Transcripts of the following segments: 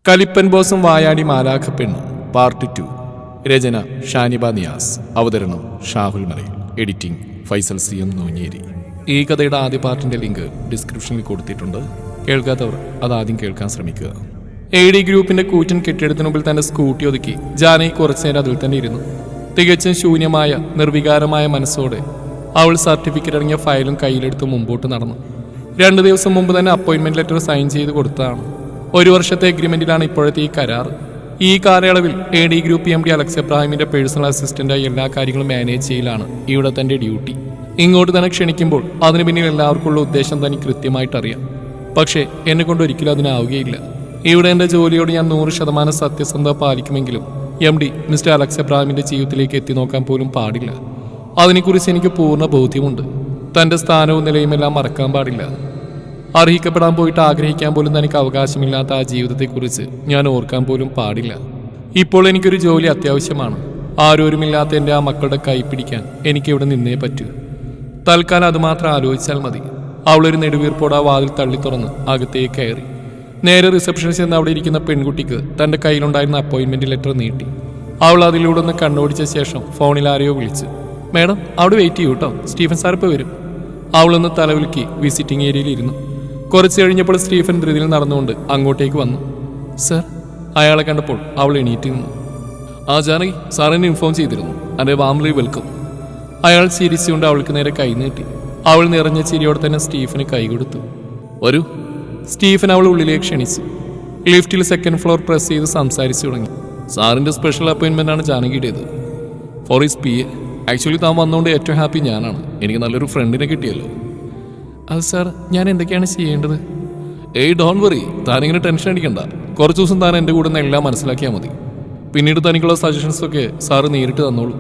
കലിപ്പൻ ബോസും വായാടി മാലാഖപ്പെണ്ണും പാർട്ട് 2. രചന ഷാനിബ നിയാസ്. അവതരണം ഷാഹുൽ മറയിൽ. Editing Faisal CM Nonjeri. ഈ കഥയുടെ ആദ്യ പാർട്ടിന്റെ ലിങ്ക് ഡിസ്ക്രിപ്ഷനിൽ കൊടുത്തിട്ടുണ്ട്. കേൾക്കാത്തവർ അതാദ്യം കേൾക്കാൻ ശ്രമിക്കുക. AD ഗ്രൂപ്പിന്റെ കൂറ്റൻ കെട്ടിടത്തിനു മുമ്പിൽ തന്റെ സ്കൂട്ടി ഒതുക്കി ജാനകി കുറച്ചുനേരം അതിൽ തന്നെ ഇരുന്നു. തികച്ചും ശൂന്യമായ നിർവികാരമായ മനസ്സോടെ അവൾ സർട്ടിഫിക്കറ്റ് അടങ്ങിയ ഫയലും കയ്യിലെടുത്ത് മുമ്പോട്ട് നടന്നു. 2 ദിവസം മുമ്പ് തന്നെ അപ്പോയിന്റ്മെന്റ് ലെറ്റർ സൈൻ ചെയ്ത് കൊടുത്തതാണ്. 1 വർഷത്തെ എഗ്രിമെന്റിലാണ് ഇപ്പോഴത്തെ ഈ കരാർ. ഈ കാലയളവിൽ AD ഗ്രൂപ്പ് MD അലക്സ് എബ്രാഹിമിന്റെ പേഴ്സണൽ അസിസ്റ്റന്റായി എല്ലാ കാര്യങ്ങളും മാനേജ് ചെയ്യലാണ് ഇവിടെ തന്റെ ഡ്യൂട്ടി. ഇങ്ങോട്ട് തന്നെ ക്ഷണിക്കുമ്പോൾ അതിന് പിന്നിൽ എല്ലാവർക്കുള്ള ഉദ്ദേശം തനിക്ക് കൃത്യമായിട്ട് അറിയാം. പക്ഷേ എന്നെ കൊണ്ട് ഒരിക്കലും അതിനാവുകയില്ല. ഇവിടെ എന്റെ ജോലിയോട് ഞാൻ 100% സത്യസന്ധത പാലിക്കുമെങ്കിലും MD മിസ്റ്റർ അലക്സ് എബ്രാഹിമിന്റെ ജീവിതത്തിലേക്ക് എത്തി നോക്കാൻ പോലും പാടില്ല. അതിനെക്കുറിച്ച് എനിക്ക് പൂർണ്ണ ബോധ്യമുണ്ട്. തന്റെ സ്ഥാനവും നിലയും എല്ലാം മറക്കാൻ പാടില്ല. അർഹിക്കപ്പെടാൻ പോയിട്ട് ആഗ്രഹിക്കാൻ പോലും തനിക്ക് അവകാശമില്ലാത്ത ആ ജീവിതത്തെക്കുറിച്ച് ഞാൻ ഓർക്കാൻ പോലും പാടില്ല. ഇപ്പോൾ എനിക്കൊരു ജോലി അത്യാവശ്യമാണ്. ആരോരുമില്ലാത്ത എൻ്റെ ആ മക്കളുടെ കൈ പിടിക്കാൻ എനിക്കിവിടെ നിന്നേ പറ്റൂ. തൽക്കാലം അതുമാത്രം ആലോചിച്ചാൽ മതി. അവളൊരു നെടുവീർപ്പോടെ ആ വാതിൽ തള്ളി തുറന്ന് അകത്തേക്ക് കയറി. നേരെ റിസപ്ഷനിൽ ചെന്ന് അവിടെ ഇരിക്കുന്ന പെൺകുട്ടിക്ക് തൻ്റെ കയ്യിലുണ്ടായിരുന്ന അപ്പോയിൻമെന്റ് ലെറ്റർ നീട്ടി. അവൾ അതിലൂടെ ഒന്ന് കണ്ണോടിച്ച ശേഷം ഫോണിൽ ആരെയോ വിളിച്ചു. മാഡം, അവിടെ വെയിറ്റ് ചെയ്യൂ കേട്ടോ, സ്റ്റീഫൻ സാർ ഇപ്പോൾ വരും. അവളൊന്ന് തലവിൽക്കി വിസിറ്റിംഗ് ഏരിയയിൽ ഇരുന്നു. കുറച്ച് കഴിഞ്ഞപ്പോൾ സ്റ്റീഫൻ ധൃതിയിൽ നടന്നുകൊണ്ട് അങ്ങോട്ടേക്ക് വന്നു. സർ. അയാളെ കണ്ടപ്പോൾ അവൾ എണീറ്റ് നിന്നു. ആ ജാനകി, സാറിനെ ഇൻഫോം ചെയ്തിരുന്നു. എൻ്റെ വാംലി വെൽക്കം. അയാൾ ചിരിച്ചുകൊണ്ട് അവൾക്ക് നേരെ കൈ നീട്ടി. അവൾ നിറഞ്ഞ ചിരിയോടെ തന്നെ സ്റ്റീഫന് കൈ കൊടുത്തു. വരൂ. സ്റ്റീഫൻ അവൾ ഉള്ളിലേക്ക് ക്ഷണിച്ചു. ലിഫ്റ്റിൽ 2nd ഫ്ലോർ പ്രസ് ചെയ്ത് സംസാരിച്ചു തുടങ്ങി. സാറിൻ്റെ സ്പെഷ്യൽ അപ്പോയിൻമെൻ്റ് ആണ് ജാനകിയുടേത്. For his PA. ആക്ച്വലി താൻ വന്നുകൊണ്ട് ഏറ്റവും ഹാപ്പി ഞാനാണ്. എനിക്ക് നല്ലൊരു ഫ്രണ്ടിനെ കിട്ടിയല്ലോ. അത് സാർ, ഞാൻ എന്തൊക്കെയാണ് ചെയ്യേണ്ടത്? ഏയ് ഡോൺ വറി, താനിങ്ങനെ ടെൻഷൻ അടിക്കണ്ട. കുറച്ച് ദിവസം താൻ എൻ്റെ കൂടെ നിന്ന് എല്ലാം മനസ്സിലാക്കിയാൽ മതി. പിന്നീട് തനിക്കുള്ള സജഷൻസൊക്കെ സാറ് നേരിട്ട് തന്നോളൂ.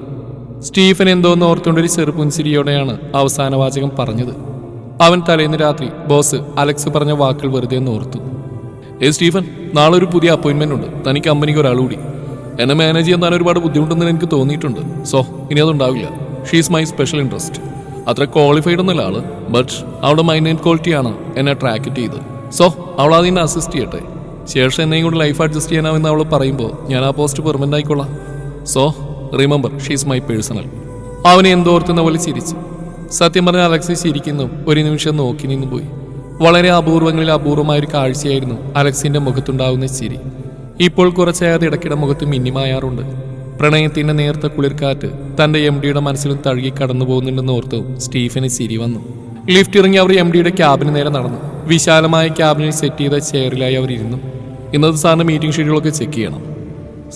സ്റ്റീഫൻ എന്തോന്ന് ഓർത്തുകൊണ്ടൊരു ചെറുപുൻസിരിയോടെയാണ് അവസാന വാചകം പറഞ്ഞത്. അവൻ തലേന്ന് രാത്രി ബോസ് അലക്സ് പറഞ്ഞ വാക്കുകൾ വെറുതെ ഒന്ന് ഓർത്തു. സ്റ്റീഫൻ, നാളെ ഒരു പുതിയ അപ്പോയിൻമെന്റ് ഉണ്ട്. തനിക്ക് കമ്പനിക്ക് ഒരാൾ കൂടി. എന്നെ മാനേജ് ചെയ്യാൻ താൻ ഒരുപാട് ബുദ്ധിമുട്ടെന്ന് എനിക്ക് തോന്നിയിട്ടുണ്ട്. സോ ഇനി അതുണ്ടാവില്ല. She's my special interest. അത്ര ക്വാളിഫൈഡ് ഒന്നല്ല ആള്, ബട്ട് അവളുടെ മൈൻഡ് ആൻഡ് ക്വാളിറ്റിയാണ് എന്നെ ട്രാക്ക് ചെയ്ത്. സോ അവൾ അതിനെ അസിസ്റ്റ് ചെയ്യട്ടെ. ശേഷം എന്നെയും കൂടി ലൈഫ് അഡ്ജസ്റ്റ് ചെയ്യാനാവെന്ന് അവൾ പറയുമ്പോൾ ഞാൻ ആ പോസ്റ്റ് പെർമനന്റ് ആയിക്കൊള്ളാം. So remember, she's my personal. അവനെ എന്തോർത്തുന്ന പോലെ ചിരിച്ചു. സത്യം പറഞ്ഞ അലക്സ് ചിരിക്കുന്നു ഒരു നിമിഷം നോക്കി നിന്നു പോയി. വളരെ അപൂർവങ്ങളിൽ അപൂർവമായൊരു കാഴ്ചയായിരുന്നു അലക്സിന്റെ മുഖത്തുണ്ടാവുന്ന ചിരി. ഇപ്പോൾ കുറച്ചായത് ഇടയ്ക്കിടെ മുഖത്ത് മിന്നിമായാറുണ്ട്. പ്രണയത്തിന്റെ നേർത്ത കുളിർക്കാറ്റ് തന്റെ MDയുടെ മനസ്സിലും തഴുകി കടന്നു പോകുന്നുണ്ടെന്ന് ഓർത്തു സ്റ്റീഫന് ചിരി വന്നു. ലിഫ്റ്റ് ഇറങ്ങി അവർ MDയുടെ ക്യാബിന് നേരെ നടന്നു. വിശാലമായ ക്യാബിനിൽ സെറ്റ് ചെയ്ത ചെയറിലായി അവർ ഇരുന്നു. ഇന്നത്തെ സാറിന്റെ മീറ്റിംഗ് ഷെഡ്യൂളൊക്കെ ചെക്ക് ചെയ്യണം,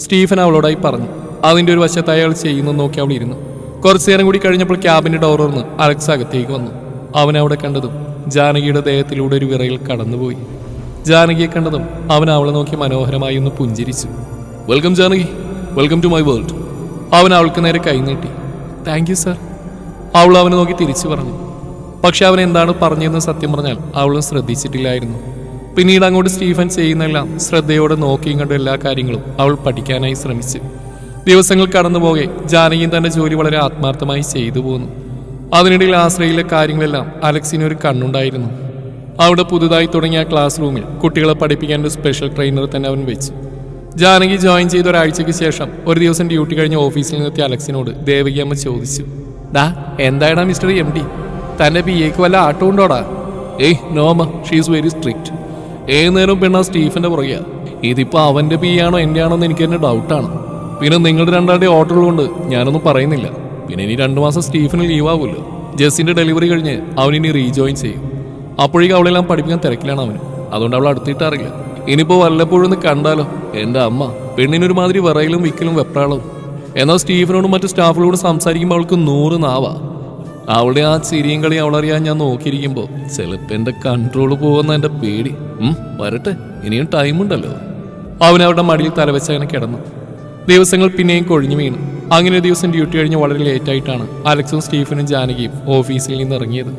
സ്റ്റീഫൻ അവളോടായി പറഞ്ഞു. അതിന്റെ ഒരു വശത്തായി അയാൾ ചെയ്യുന്നു നോക്കി അവൾ ഇരുന്നു. കുറച്ചു നേരം കൂടി കഴിഞ്ഞപ്പോൾ ക്യാബിന്റെ ഡോർ തുറന്ന് അലക്സ് അകത്തേക്ക് വന്നു. അവൻ അവിടെ കണ്ടതും ജാനകിയുടെ ദേഹത്തിലൂടെ ഒരു വിറയിൽ കടന്നുപോയി. ജാനകിയെ കണ്ടതും അവൻ അവളെ നോക്കി മനോഹരമായി ഒന്ന് പുഞ്ചിരിച്ചു. Welcome Janaki, welcome to my world. അവൻ അവൾക്ക് നേരെ കൈനീട്ടി. Thank you sir. അവൾ അവനെ നോക്കി തിരിച്ചു പറഞ്ഞു. പക്ഷെ അവൻ എന്താണ് പറഞ്ഞതെന്ന് സത്യം പറഞ്ഞാൽ അവളും ശ്രദ്ധിച്ചിട്ടില്ലായിരുന്നു. പിന്നീട് അങ്ങോട്ട് സ്റ്റീഫൻ ചെയ്യുന്നെല്ലാം ശ്രദ്ധയോടെ നോക്കിയും കണ്ട എല്ലാ കാര്യങ്ങളും അവൾ പഠിക്കാനായി ശ്രമിച്ചു. ദിവസങ്ങൾ കടന്നുപോകെ ജാനകിയും തന്റെ ജോലി വളരെ ആത്മാർത്ഥമായി ചെയ്തു പോന്നു. അതിനിടയിൽ ആശ്രയിലെ കാര്യങ്ങളെല്ലാം അലക്സിന് ഒരു കണ്ണുണ്ടായിരുന്നു. അവിടെ പുതുതായി തുടങ്ങിയ ക്ലാസ് റൂമിൽ കുട്ടികളെ പഠിപ്പിക്കാൻ ഒരു സ്പെഷ്യൽ ട്രെയിനർ തന്നെ അവൻ വെച്ചു. ജാനകി ജോയിൻ ചെയ്ത ഒരാഴ്ചയ്ക്ക് ശേഷം ഒരു ദിവസം ഡ്യൂട്ടി കഴിഞ്ഞ് ഓഫീസിൽ നിന്നെത്തിയ അലക്സിനോട് ദേവകി അമ്മ ചോദിച്ചു. ഡാ, എന്തായടാ മിസ്റ്റർ MD, തന്റെ PAക്ക് വല്ല ആട്ടം ഉണ്ടോടാ? ഏയ് നോമ, ഷീസ് വെരി സ്ട്രിക്റ്റ്. ഏത് നേരം പെണ്ണ സ്റ്റീഫന്റെ പുറകെയാ. ഇതിപ്പോ അവന്റെ PA ആണോ എൻ്റെ ആണോ എന്ന് എനിക്ക് തന്നെ ഡൗട്ടാണ്. പിന്നെ നിങ്ങളുടെ രണ്ടാളുടെ ഓർഡർ കൊണ്ട് ഞാനൊന്നും പറയുന്നില്ല. പിന്നെ ഇനി 2 മാസം സ്റ്റീഫന് ലീവാകുമല്ലോ. ജെസ്സിന്റെ ഡെലിവറി കഴിഞ്ഞ് അവനിനി റീജോയിൻ ചെയ്യും. അപ്പോഴേക്കും അവളെല്ലാം പഠിപ്പിക്കാൻ തിരക്കിലാണ് അവന്. അതുകൊണ്ട് അവൾ അടുത്തിട്ടറിയില്ല. ഇനിയിപ്പോ വല്ലപ്പോഴും ഒന്ന് കണ്ടാലോ. എൻ്റെ അമ്മ പെണ്ണിനൊരുമാതിരി വിറയിലും വിക്കലും വെപ്രാളവും. എന്നാൽ സ്റ്റീഫനോടും മറ്റു സ്റ്റാഫുകളോട് സംസാരിക്കുമ്പോൾ അവൾക്ക് 100 നാവാ. അവളുടെ ആ ചിരിയും കളിയും അവളറിയാൻ ഞാൻ നോക്കിയിരിക്കുമ്പോൾ ചിലപ്പോൾ എൻ്റെ കൺട്രോൾ പോകുന്ന എൻ്റെ പേടി. വരട്ടെ, ഇനിയും ടൈമുണ്ടല്ലോ. അവൻ അവരുടെ മടിയിൽ തലവെച്ച് അങ്ങനെ കിടന്നു. ദിവസങ്ങൾ പിന്നെയും കൊഴിഞ്ഞു വീണു. അങ്ങനെ ഒരു ദിവസം ഡ്യൂട്ടി കഴിഞ്ഞ് വളരെ ലേറ്റായിട്ടാണ് അലക്സും സ്റ്റീഫനും ജാനകിയും ഓഫീസിൽ നിന്ന് ഇറങ്ങിയത്.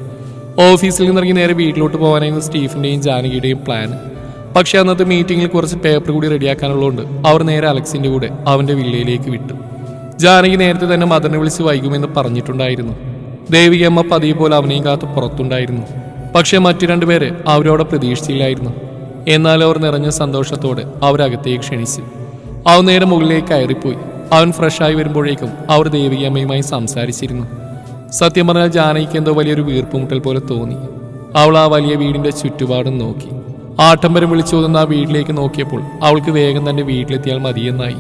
ഓഫീസിൽ നിന്നിറങ്ങി നേരെ വീട്ടിലോട്ട് പോകാനായിരുന്നു സ്റ്റീഫന്റെയും ജാനകിയുടെയും പ്ലാൻ. പക്ഷെ അന്നത്തെ മീറ്റിംഗിൽ കുറച്ച് പേപ്പർ കൂടി റെഡിയാക്കാനുള്ളതുകൊണ്ട് അവർ നേരെ അലക്സിന്റെ കൂടെ അവന്റെ വില്ലയിലേക്ക് വിട്ടു. ജാനകി നേരത്തെ തന്നെ മദറിനെ വിളിച്ച് വൈകുമെന്ന് പറഞ്ഞിട്ടുണ്ടായിരുന്നു. ദേവിക അമ്മ പതിയെ പോലെ അവനെയും കാത്ത് പുറത്തുണ്ടായിരുന്നു. പക്ഷെ മറ്റു 2 പേരെ അവരോടെ പ്രതീക്ഷിച്ചില്ലായിരുന്നു. എന്നാൽ അവർ നിറഞ്ഞ സന്തോഷത്തോടെ അവരകത്തേക്ക് ക്ഷണിച്ചു. അവൻ നേരെ മുകളിലേക്ക് കയറിപ്പോയി. അവൻ ഫ്രഷായി വരുമ്പോഴേക്കും അവർ ദേവികമ്മയുമായി സംസാരിച്ചിരുന്നു. സത്യം പറഞ്ഞാൽ ജാനകിക്ക് എന്തോ വലിയൊരു വീർപ്പുമുട്ടൽ പോലെ തോന്നി. അവൾ ആ വലിയ വീടിന്റെ ചുറ്റുപാടും നോക്കി. ആട്ടംബരം വിളിച്ചോതുന്ന ആ വീട്ടിലേക്ക് നോക്കിയപ്പോൾ അവൾക്ക് വേഗം തന്നെ വീട്ടിലെത്തിയാൽ മതിയെന്നായി.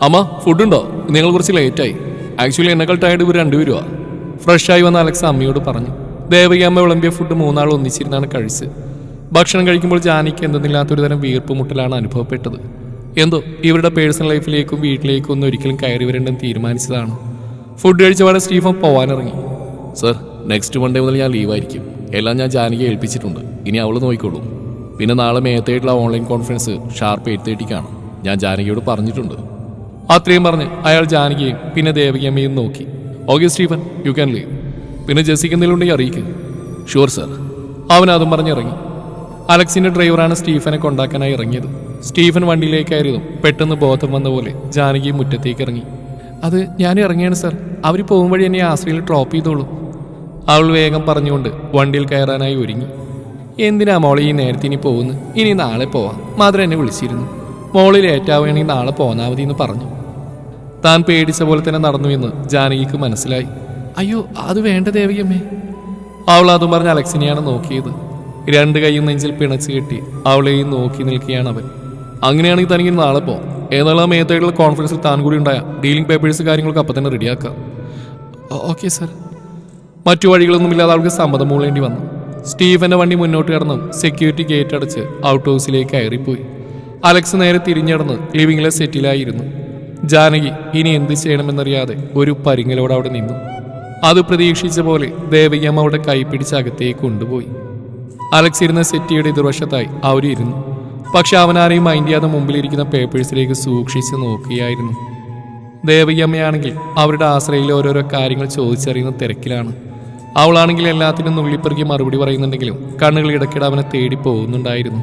അമ്മ, ഫുഡുണ്ടോ? നിങ്ങൾ കുറച്ച് ലേറ്റായി. ആക്ച്വലി എന്നെക്കാൾ ടയർഡ് ഇവർ രണ്ടുപേരുവാ. ഫ്രഷായി വന്ന അലക്സ് അമ്മയോട് പറഞ്ഞു. ദേവികമ്മ വിളമ്പിയ ഫുഡ് മൂന്നാൾ ഒന്നിച്ചിരുന്നാണ് കഴിച്ച്. ഭക്ഷണം കഴിക്കുമ്പോൾ ജാനകിക്ക് എന്തെന്നില്ലാത്തൊരു തരം വീർപ്പുമുട്ടലാണ് അനുഭവപ്പെട്ടത്. എന്തോ ഇവരുടെ പേഴ്സണൽ ലൈഫിലേക്കും വീട്ടിലേക്കും ഒന്നും ഒരിക്കലും കയറി വരേണ്ടെന്ന് തീരുമാനിച്ചതാണ്. ഫുഡ് കഴിച്ചപാടെ സ്റ്റീഫൻ പോവാനിറങ്ങി. സർ, നെക്സ്റ്റ് മൺഡേ മുതൽ ഞാൻ ലീവായിരിക്കും. എല്ലാം ഞാൻ ജാനകിയെ ഏൽപ്പിച്ചിട്ടുണ്ട്. ഇനി അവൾ നോക്കിക്കോളൂ. പിന്നെ നാളെ മേത്തായിട്ടുള്ള ഓൺലൈൻ കോൺഫറൻസ് ഷാർപ്പ് 8:30 ഞാൻ ജാനകിയോട് പറഞ്ഞിട്ടുണ്ട്. അത്രയും പറഞ്ഞ് അയാൾ ജാനകിയെയും പിന്നെ ദേവികമ്മയും നോക്കി. Okay Stephen, you can leave. പിന്നെ ജെസിക്ക് എന്തെങ്കിലും ഉണ്ടെങ്കിൽ അറിയിക്കും. Sure sir. അവൻ അതും പറഞ്ഞിറങ്ങി. അലക്സിന്റെ ഡ്രൈവറാണ് സ്റ്റീഫനെ കൊണ്ടാക്കാനായി ഇറങ്ങിയത്. സ്റ്റീഫൻ വണ്ടിയിലേക്ക് കയറിയതും പെട്ടെന്ന് ബോധം വന്ന പോലെ ജാനകി മുറ്റത്തേക്ക് ഇറങ്ങി. അത് ഞാൻ ഇറങ്ങിയാണ് സർ. അവർ പോകും വഴി എന്നെ ആശ്രയിൽ ഡ്രോപ്പ് ചെയ്തോളൂ. അവൾ വേഗം പറഞ്ഞുകൊണ്ട് വണ്ടിയിൽ കയറാനായി ഒരുങ്ങി. എന്തിനാ മോളെ ഈ നേരത്തെ ഇനി പോകുന്നു? ഇനി നാളെ പോവാം. മാതൃ എന്നെ വിളിച്ചിരുന്നു. മോളിൽ ലേറ്റാവുകയാണെങ്കിൽ നാളെ പോന്നാൽ മതി എന്ന് പറഞ്ഞു. താൻ പേടിച്ച പോലെ തന്നെ നടന്നു എന്ന് ജാനകിക്ക് മനസ്സിലായി. അയ്യോ, അത് വേണ്ട ദേവിയമ്മേ. അവൾ അതും പറഞ്ഞ് അലക്സിനെയാണ് നോക്കിയത്. രണ്ട് കൈയും നെഞ്ചിൽ പിണച്ച് കെട്ടി അവളെയും നോക്കി നിൽക്കുകയാണ് അവൻ. അങ്ങനെയാണെങ്കിൽ തനിക്ക് നാളെ പോവാം. ഏതായാലും മേത്തായിട്ടുള്ള കോൺഫറൻസിൽ താൻ കൂടി ഉണ്ടായ ഡീലിംഗ് പേപ്പേഴ്സ് കാര്യങ്ങളൊക്കെ അപ്പം തന്നെ റെഡിയാക്കാം. Okay sir. മറ്റു വഴികളൊന്നുമില്ലാതെ അവൾക്ക് സമ്മതം മൂളേണ്ടി വന്നു. സ്റ്റീഫന്റെ വണ്ടി മുന്നോട്ട് കടന്നും സെക്യൂരിറ്റി ഗേറ്റ് അടച്ച് ഔട്ട് ഹൗസിലേക്ക് കയറിപ്പോയി. അലക്സ് നേരെ തിരിഞ്ഞടന്ന് ലിവിംഗിലെ സെറ്റിലായിരുന്നു. ജാനകി ഇനി എന്ത് ചെയ്യണമെന്നറിയാതെ ഒരു പരിങ്ങലോട് അവിടെ നിന്നു. അത് പ്രതീക്ഷിച്ച പോലെ ദേവികമ്മ അവിടെ കൈപ്പിടിച്ച് അകത്തേക്ക് കൊണ്ടുപോയി. അലക്സ് ഇരുന്ന സെറ്റിയുടെ എതിർവശത്തായി അവരിരുന്നു. പക്ഷെ അവനാരെയും മൈൻഡ് ചെയ്യാതെ മുമ്പിലിരിക്കുന്ന പേപ്പേഴ്സിലേക്ക് സൂക്ഷിച്ച് നോക്കുകയായിരുന്നു. ദേവികമ്മയാണെങ്കിൽ അവരുടെ ആശ്രയിൽ ഓരോരോ കാര്യങ്ങൾ ചോദിച്ചറിയുന്ന തിരക്കിലാണ്. അവളാണെങ്കിൽ എല്ലാത്തിനും നുള്ളിപ്പെറുക്കി മറുപടി പറയുന്നുണ്ടെങ്കിലും കണ്ണുകൾ ഇടയ്ക്കിടെ അവനെ തേടി പോകുന്നുണ്ടായിരുന്നു.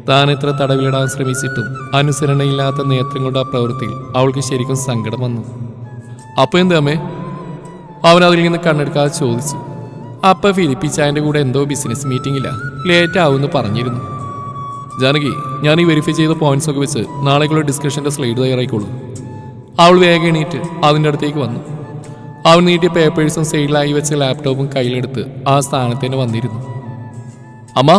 താൻ എത്ര തടവിലിടാൻ ശ്രമിച്ചിട്ടും അനുസരണയില്ലാത്ത നേത്രങ്ങളുടെ ആ പ്രവൃത്തിയിൽ അവൾക്ക് ശരിക്കും സങ്കടം വന്നു. അപ്പൊ എന്താമേ? അവൻ അതിൽ നിന്ന് കണ്ണെടുക്കാതെ ചോദിച്ചു. അപ്പ ഫിലിപ്പിച്ചായൻ്റെ കൂടെ എന്തോ ബിസിനസ് മീറ്റിംഗില്ല, ലേറ്റ് ആവുമെന്ന് പറഞ്ഞിരുന്നു. ജാനകി, ഞാൻ ഈ വെരിഫൈ ചെയ്ത പോയിന്റ്സ് ഒക്കെ വെച്ച് നാളേക്കുള്ള ഡിസ്കഷന്റെ സ്ലൈഡ് തയ്യാറായിക്കോളൂ. അവൾ വേഗം എണീറ്റ് അതിൻ്റെ അടുത്തേക്ക് വന്നു. അവൻ നീട്ടിയ പേപ്പേഴ്സും സൈഡിലായി വെച്ച് ലാപ്ടോപ്പും കയ്യിലെടുത്ത് ആ സ്ഥാനത്തേന് വന്നിരുന്നു. അമ്മ!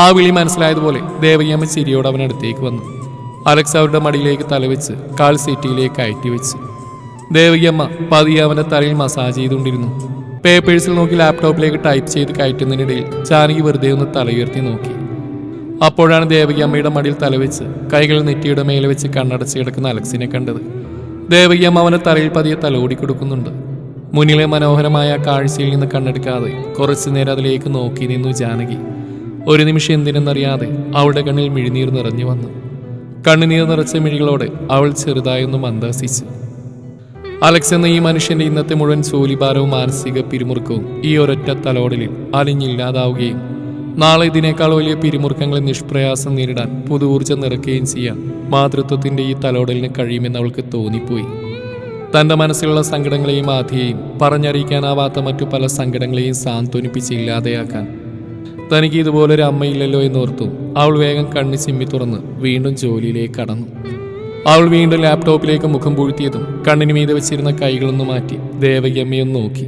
ആ വിളി മനസ്സിലായതുപോലെ ദേവകിയമ്മ ചിരിയോട് അവനടുത്തേക്ക് വന്നു. അലക്സ് അവരുടെ മടിയിലേക്ക് തലവെച്ച് കാൽ സീറ്റിയിലേക്ക് കയറ്റി വെച്ചു. ദേവകിയമ്മ പതിയെ അവൻ്റെ തലയിൽ മസാജ് ചെയ്തുകൊണ്ടിരുന്നു. പേപ്പേഴ്സിൽ നോക്കി ലാപ്ടോപ്പിലേക്ക് ടൈപ്പ് ചെയ്ത് കയറ്റുന്നതിനിടയിൽ ജാനകി വെറുതെ ഒന്ന് തലയുയർത്തി നോക്കി. അപ്പോഴാണ് ദേവകിയമ്മയുടെ മടിയിൽ തലവെച്ച് കൈകൾ നെറ്റിയുടെ മേലെ വെച്ച് കണ്ണടച്ച് കിടക്കുന്ന അലക്സിനെ കണ്ടത്. ദേവകിയമ്മ അവൻ്റെ തലയിൽ പതിയെ തലോടി കൊടുക്കുന്നുണ്ട്. മുന്നിലെ മനോഹരമായ കാഴ്ചയിൽ നിന്ന് കണ്ണെടുക്കാതെ കുറച്ചു നേരം അതിലേക്ക് നോക്കി നിന്നു ജാനകി. ഒരു നിമിഷം എന്തിനെന്നറിയാതെ അവളുടെ കണ്ണിൽ മിഴിനീർ നിറഞ്ഞു വന്നു. കണ്ണുനീർ നിറച്ച മിഴികളോടെ അവൾ ചെറുതായൊന്ന് മന്ദഹസിച്ചു. അലക്സ് എന്ന ഈ മനുഷ്യന്റെ ഇന്നത്തെ മുഴുവൻ ജോലിഭാരവും മാനസിക പിരിമുറുക്കവും ഈ ഒരൊറ്റ തലോടലിൽ അലിഞ്ഞില്ലാതാവുകയും നാളെ ഇതിനേക്കാൾ വലിയ പിരിമുറുക്കങ്ങളെ നിഷ്പ്രയാസം നേരിടാൻ പുതുഊർജ്ജം നിറയ്ക്കുകയും ചെയ്യാൻ മാതൃത്വത്തിന്റെ ഈ തലോടലിന് കഴിയുമെന്ന് അവൾക്ക് തോന്നിപ്പോയി. തന്റെ മനസ്സിലുള്ള സങ്കടങ്ങളെയും ആധിയെയും പറഞ്ഞറിയിക്കാനാവാത്ത മറ്റു പല സങ്കടങ്ങളെയും സാന്ത്വനിപ്പിച്ച് ഇല്ലാതെയാക്കാൻ തനിക്ക് ഇതുപോലൊരു അമ്മയില്ലല്ലോ എന്നോർത്തും അവൾ വേഗം കണ്ണ് ചിമ്മി തുറന്ന് വീണ്ടും ജോലിയിലേക്ക് കടന്നു. അവൾ വീണ്ടും ലാപ്ടോപ്പിലേക്ക് മുഖം പൂഴ്ത്തിയതും കണ്ണിന് മീതെ വെച്ചിരുന്ന കൈകളൊന്ന് മാറ്റി ദേവകിയമ്മയൊന്ന് നോക്കി.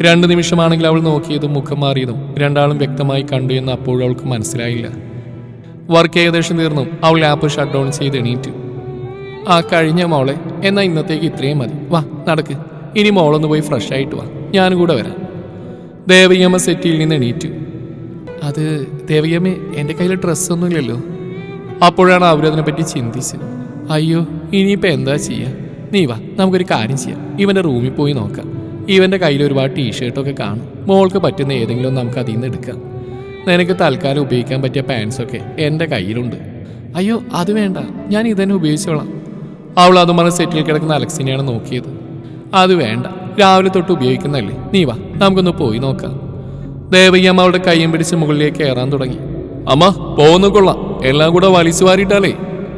2 നിമിഷമാണെങ്കിൽ അവൾ നോക്കിയതും മുഖം മാറിയതും രണ്ടാളും വ്യക്തമായി കണ്ടു എന്ന് അപ്പോഴും അവൾക്ക് മനസ്സിലായില്ല. വർക്ക് ഏകദേശം തീർന്നും അവൾ ലാപ്പ് ഷട്ട് ഡൗൺ ചെയ്ത് എണീറ്റു. ആ കഴിഞ്ഞ മോളെ, എന്നാ ഇന്നത്തേക്ക് ഇത്രയും മതി. വാ നടക്ക്, ഇനി മോളൊന്ന് പോയി ഫ്രഷ് ആയിട്ട് വാ, ഞാനും കൂടെ വരാം. ദേവകിയമ്മ സെറ്റിയിൽ നിന്ന് എണീറ്റു. അത് ദേവകിയമ്മ, എൻ്റെ കയ്യിൽ ഡ്രസ്സൊന്നുമില്ലല്ലോ. അപ്പോഴാണ് അവരതിനെപ്പറ്റി ചിന്തിച്ചത്. അയ്യോ, ഇനിയിപ്പോൾ എന്താ ചെയ്യുക? നീ വാ, നമുക്കൊരു കാര്യം ചെയ്യാം. ഇവൻ്റെ റൂമിൽ പോയി നോക്കാം. ഇവൻ്റെ കയ്യിൽ ഒരുപാട് ടീഷർട്ടൊക്കെ കാണും. മോൾക്ക് പറ്റുന്ന ഏതെങ്കിലും നമുക്ക് അതിൽ നിന്ന് എടുക്കാം. നിനക്ക് തൽക്കാലം ഉപയോഗിക്കാൻ പറ്റിയ പാൻസൊക്കെ എൻ്റെ കയ്യിലുണ്ട്. അയ്യോ, അത് വേണ്ട, ഞാൻ ഇതന്നെ ഉപയോഗിച്ചോളാം. അവൾ അതും പറഞ്ഞ് സെറ്റിൽ കിടക്കുന്ന അലക്സിനെയാണ് നോക്കിയത്. അത് വേണ്ട, രാവിലെ തൊട്ട് ഉപയോഗിക്കുന്നതല്ലേ. നീ വാ, നമുക്കൊന്ന് പോയി നോക്കാം. ദേവകിയമ്മ അവളുടെ കയ്യും പിടിച്ച് മുകളിലേക്ക് കയറാൻ തുടങ്ങി. അമ്മ, പോകുന്ന കൊള്ളാം. എല്ലാം കൂടെ വലിച്ചു വാരിയിട്ടാലേ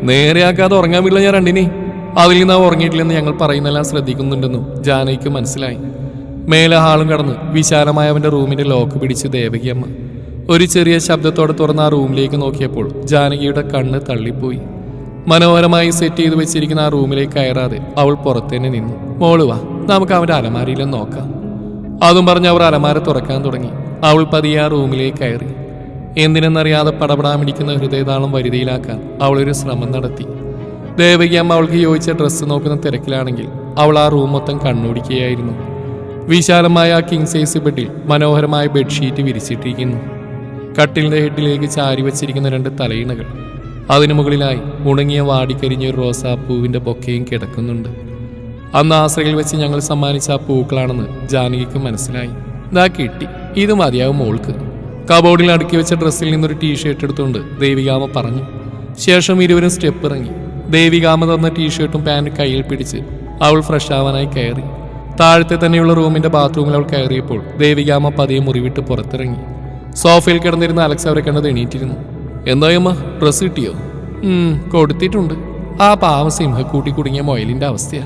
നേരെയാക്കാതെ ഉറങ്ങാൻ വിടില്ല ഞാൻ രണ്ടിനെ. അതിൽ നിന്ന് ഉറങ്ങിയിട്ടില്ലെന്ന് ഞങ്ങൾ പറയുന്നെല്ലാം ശ്രദ്ധിക്കുന്നുണ്ടെന്നും ജാനകിക്ക് മനസ്സിലായി. മേലെ ഹാളും കടന്ന് വിശാലമായ അവൻ്റെ റൂമിൻ്റെ ലോക്ക് പിടിച്ച് ദേവകിയമ്മ ഒരു ചെറിയ ശബ്ദത്തോടെ തുറന്ന ആ റൂമിലേക്ക് നോക്കിയപ്പോൾ ജാനകിയുടെ കണ്ണ് തള്ളിപ്പോയി. മനോഹരമായി സെറ്റ് ചെയ്ത് വെച്ചിരിക്കുന്ന ആ റൂമിലേക്ക് കയറാതെ അവൾ പുറത്തുതന്നെ നിന്നു. മോള് വാ, നമുക്ക് അവൻ്റെ അലമാരയിലും നോക്കാം. അതും പറഞ്ഞ് അവർ അലമാര തുറക്കാൻ തുടങ്ങി. അവൾ പതിയെ ആ റൂമിലേക്ക് കയറി. എന്തിനെന്നറിയാതെ പടപടാമിടിക്കുന്ന ഹൃദയതാളം വരുതിയിലാക്കാൻ അവളൊരു ശ്രമം നടത്തി. ദേവകിയമ്മ അവൾക്ക് യോജിച്ച ഡ്രസ്സ് നോക്കുന്ന തിരക്കിലാണെങ്കിൽ അവൾ ആ റൂം മൊത്തം കണ്ണോടിക്കുകയായിരുന്നു. വിശാലമായ ആ കിങ് സൈസ് ബെഡിൽ മനോഹരമായ ബെഡ്ഷീറ്റ് വിരിച്ചിട്ടിരിക്കുന്നു. കട്ടിലിന്റെ ഹെഡിലേക്ക് ചാരി വച്ചിരിക്കുന്ന 2 തലയിണകൾ. അതിനു മുകളിലായി ഉണങ്ങിയ വാടിക്കരിഞ്ഞൊരു റോസാപ്പൂവിന്റെ ബൊക്കയും കിടക്കുന്നുണ്ട്. അന്ന് ആശ്രയിൽ വെച്ച് ഞങ്ങൾ സമ്മാനിച്ച ആ പൂക്കളാണെന്ന് ജാനകിക്ക് മനസ്സിലായി. ഇതാ കിട്ടി, ഇത് മതിയാവും മോൾക്ക്. കബോർഡിൽ അടുക്കി വെച്ച ഡ്രസ്സിൽ നിന്നൊരു ടീഷർട്ട് എടുത്തുകൊണ്ട് ദേവികാമ പറഞ്ഞു. ശേഷം ഇരുവരും സ്റ്റെപ്പ് ഇറങ്ങി. ദേവികാമ തന്ന ടീഷർട്ടും പാൻറ്റും കയ്യിൽ പിടിച്ച് അവൾ ഫ്രഷ് ആവാനായി കയറി. താഴത്തെ തന്നെയുള്ള റൂമിന്റെ ബാത്റൂമിൽ അവൾ കയറിയപ്പോൾ ദേവികാമ പതിയെ മുറിവിട്ട് പുറത്തിറങ്ങി. സോഫയിൽ കിടന്നിരുന്ന അലക്സ് അവരെ കണ്ടത് എണീറ്റിരുന്നു. എന്തായമ്മ, ഡ്രസ്സ് കിട്ടിയോ? കൊടുത്തിട്ടുണ്ട്. ആ പാവം സിംഹക്കൂട്ടി കുടുങ്ങിയ മൊയലിന്റെ അവസ്ഥയാ.